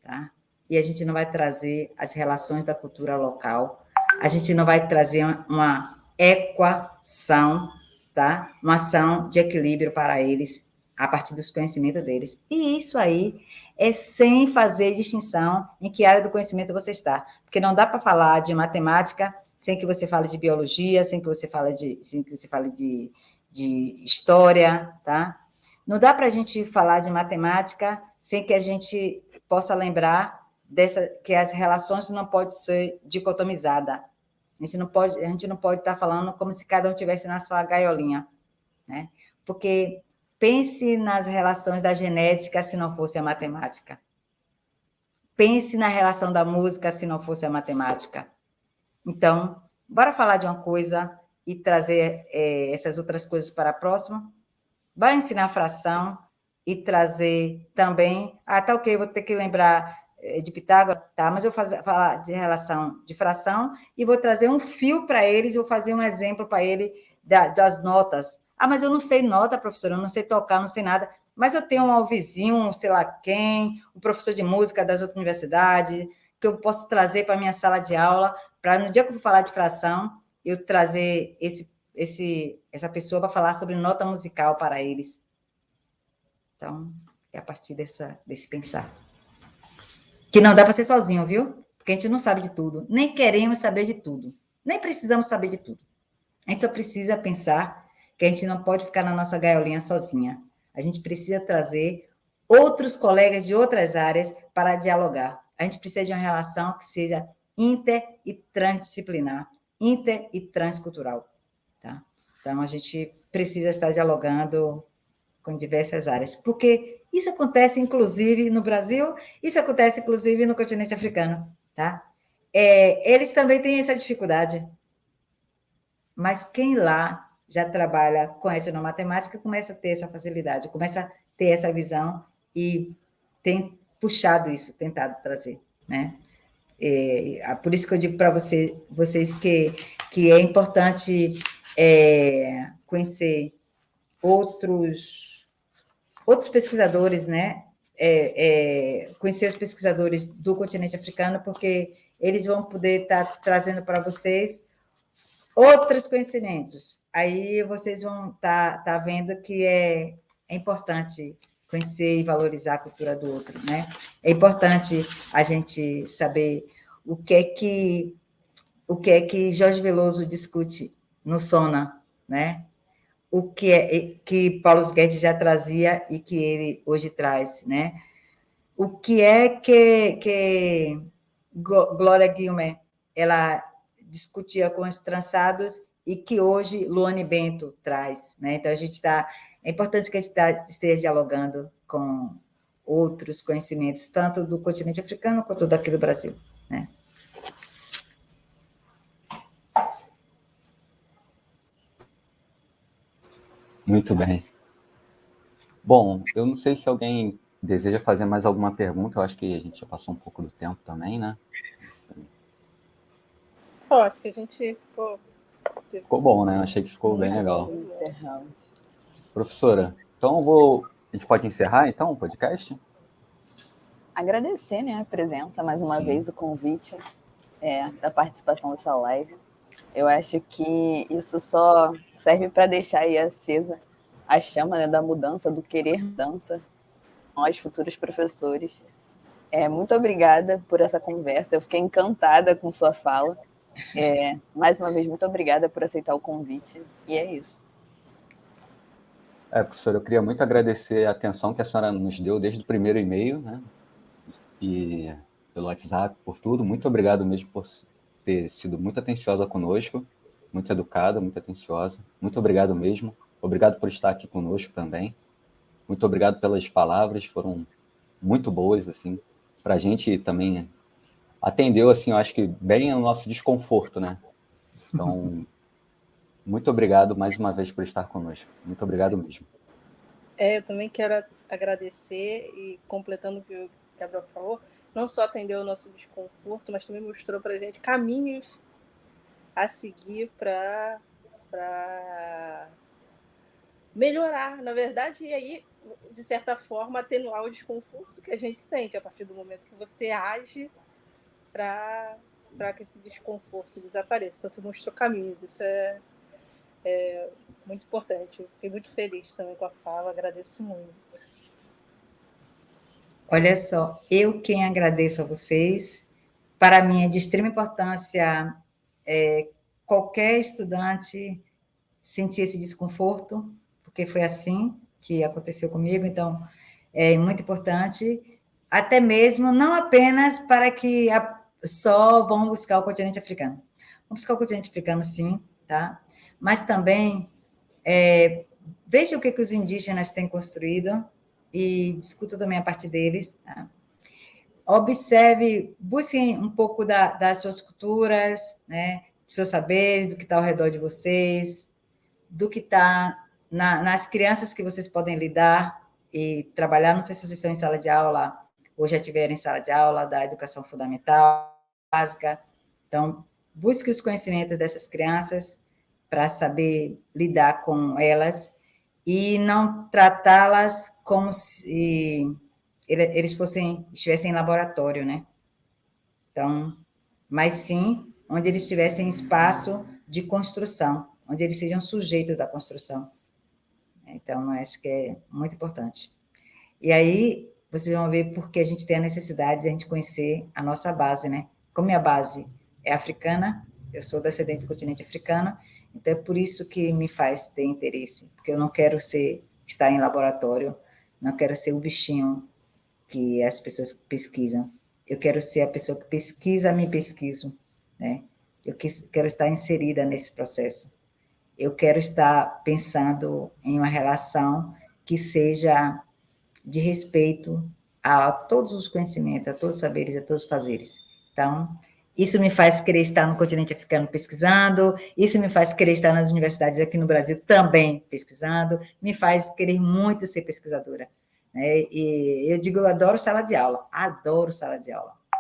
tá? E a gente não vai trazer as relações da cultura local, a gente não vai trazer uma equação, tá? Uma ação de equilíbrio para eles, a partir dos conhecimentos deles. E isso aí é sem fazer distinção em que área do conhecimento você está, porque não dá para falar de matemática sem que você fale de biologia, sem que você fale de história, tá? Não dá para a gente falar de matemática sem que a gente possa lembrar que as relações não podem ser dicotomizadas. A gente não pode estar falando como se cada um tivesse na sua gaiolinha, né? Porque pense nas relações da genética se não fosse a matemática. Pense na relação da música se não fosse a matemática. Então, bora falar de uma coisa e trazer essas outras coisas para a próxima? Vai ensinar fração e trazer também... tá ok, vou ter que lembrar de Pitágoras, tá, mas eu vou falar de relação de fração e vou trazer um fio para eles, vou fazer um exemplo para ele das notas. Mas eu não sei nota, professora, eu não sei tocar, não sei nada, mas eu tenho um vizinho, sei lá quem, um professor de música das outras universidades, que eu posso trazer para a minha sala de aula, para no dia que eu vou falar de fração, eu trazer essa pessoa para falar sobre nota musical para eles. Então, é a partir desse pensar. Que não dá para ser sozinho, viu? Porque a gente não sabe de tudo. Nem queremos saber de tudo. Nem precisamos saber de tudo. A gente só precisa pensar que a gente não pode ficar na nossa gaiolinha sozinha. A gente precisa trazer outros colegas de outras áreas para dialogar. A gente precisa de uma relação que seja inter e transdisciplinar, inter e transcultural. Tá? Então, a gente precisa estar dialogando com diversas áreas, porque isso acontece, inclusive, no Brasil, isso acontece, inclusive, no continente africano, tá? Eles também têm essa dificuldade, mas quem lá já trabalha com etnomatemática começa a ter essa facilidade, começa a ter essa visão e tem puxado isso, tentado trazer, né? Por isso que eu digo para vocês que é importante conhecer outros pesquisadores, né? Conhecer os pesquisadores do continente africano, porque eles vão poder estar trazendo para vocês outros conhecimentos. Aí vocês vão estar vendo que é importante conhecer e valorizar a cultura do outro, né? É importante a gente saber o que é que Jorge Veloso discute no Sona, né? O que é que Paulo Guedes já trazia e que ele hoje traz, né? O que é que Glória Guilherme ela discutia com os trançados e que hoje Luane Bento traz, né? Então é importante que a gente esteja dialogando com outros conhecimentos, tanto do continente africano quanto daqui do Brasil, né? Muito bem. Bom, eu não sei se alguém deseja fazer mais alguma pergunta, eu acho que a gente já passou um pouco do tempo também, né? Acho que a gente ficou bom, né? Eu achei que ficou bem legal. Encerramos. Professora, então a gente pode encerrar então o podcast? Agradecer, né, a presença, mais uma Sim. vez, o convite da participação dessa live. Eu acho que isso só serve para deixar aí acesa a chama, né, da mudança, do querer mudança, nós, futuros professores. Muito obrigada por essa conversa, eu fiquei encantada com sua fala. Mais uma vez, muito obrigada por aceitar o convite, e é isso. Professora, eu queria muito agradecer a atenção que a senhora nos deu desde o primeiro e-mail, né? E pelo WhatsApp, por tudo. Muito obrigado mesmo por ter sido muito atenciosa conosco, muito educada, muito atenciosa. Muito obrigado mesmo. Obrigado por estar aqui conosco também. Muito obrigado pelas palavras, foram muito boas, assim, para a gente também. Atendeu, assim, eu acho que bem ao nosso desconforto, né? Então, muito obrigado mais uma vez por estar conosco. Muito obrigado mesmo. Eu também quero agradecer e completando o que o Gabriel falou, não só atendeu o nosso desconforto, mas também mostrou para a gente caminhos a seguir para melhorar, na verdade, e aí, de certa forma, atenuar o desconforto que a gente sente a partir do momento que você age para que esse desconforto desapareça. Então, você mostrou caminhos, isso é muito importante. Eu fiquei muito feliz também com a fala, agradeço muito. Olha só, eu quem agradeço a vocês. Para mim é de extrema importância qualquer estudante sentir esse desconforto, porque foi assim que aconteceu comigo, então é muito importante, até mesmo não apenas para que só vão buscar o continente africano. Vão buscar o continente africano, sim, tá? Mas também veja o que os indígenas têm construído e discuta também a partir deles. Tá? Observe, busquem um pouco das suas culturas, né? Dos seus saberes, do que está ao redor de vocês, do que está nas crianças que vocês podem lidar e trabalhar. Não sei se vocês estão em sala de aula ou já estiveram em sala de aula da educação fundamental, básica. Então, busque os conhecimentos dessas crianças para saber lidar com elas e não tratá-las como se eles estivessem em laboratório, né? Então, mas sim onde eles tivessem espaço de construção, onde eles sejam sujeitos da construção. Então, acho que é muito importante. E aí, vocês vão ver porque a gente tem a necessidade de a gente conhecer a nossa base, né? Como minha base é africana, eu sou descendente do continente africano, então é por isso que me faz ter interesse, porque eu não quero estar em laboratório, não quero ser o bichinho que as pessoas pesquisam. Eu quero ser a pessoa que pesquisa, me pesquiso, né? Eu quero estar inserida nesse processo. Eu quero estar pensando em uma relação que seja de respeito a todos os conhecimentos, a todos os saberes, a todos os fazeres. Então, isso me faz querer estar no continente africano pesquisando, isso me faz querer estar nas universidades aqui no Brasil também pesquisando, me faz querer muito ser pesquisadora. E eu digo, eu adoro sala de aula,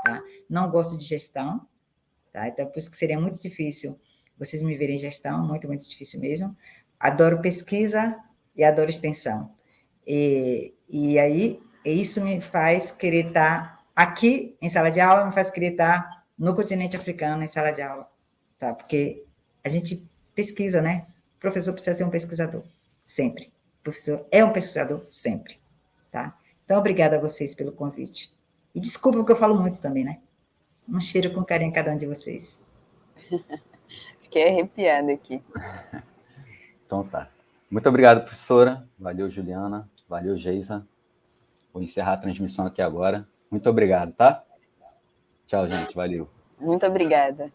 tá? Não gosto de gestão, tá? Então, por isso que seria muito difícil vocês me verem em gestão, muito, muito difícil mesmo. Adoro pesquisa e adoro extensão. E aí, isso me faz querer estar aqui em sala de aula, me faz querer estar no continente africano em sala de aula, tá? Porque a gente pesquisa, né? O professor precisa ser um pesquisador, sempre. O professor é um pesquisador, sempre. Tá? Então, obrigada a vocês pelo convite. E desculpa porque eu falo muito também, né? Um cheiro com carinho a cada um de vocês. Fiquei arrepiada aqui. Então tá. Muito obrigado, professora. Valeu, Juliana. Valeu, Geisa. Vou encerrar a transmissão aqui agora. Muito obrigado, tá? Tchau, gente. Valeu. Muito obrigada.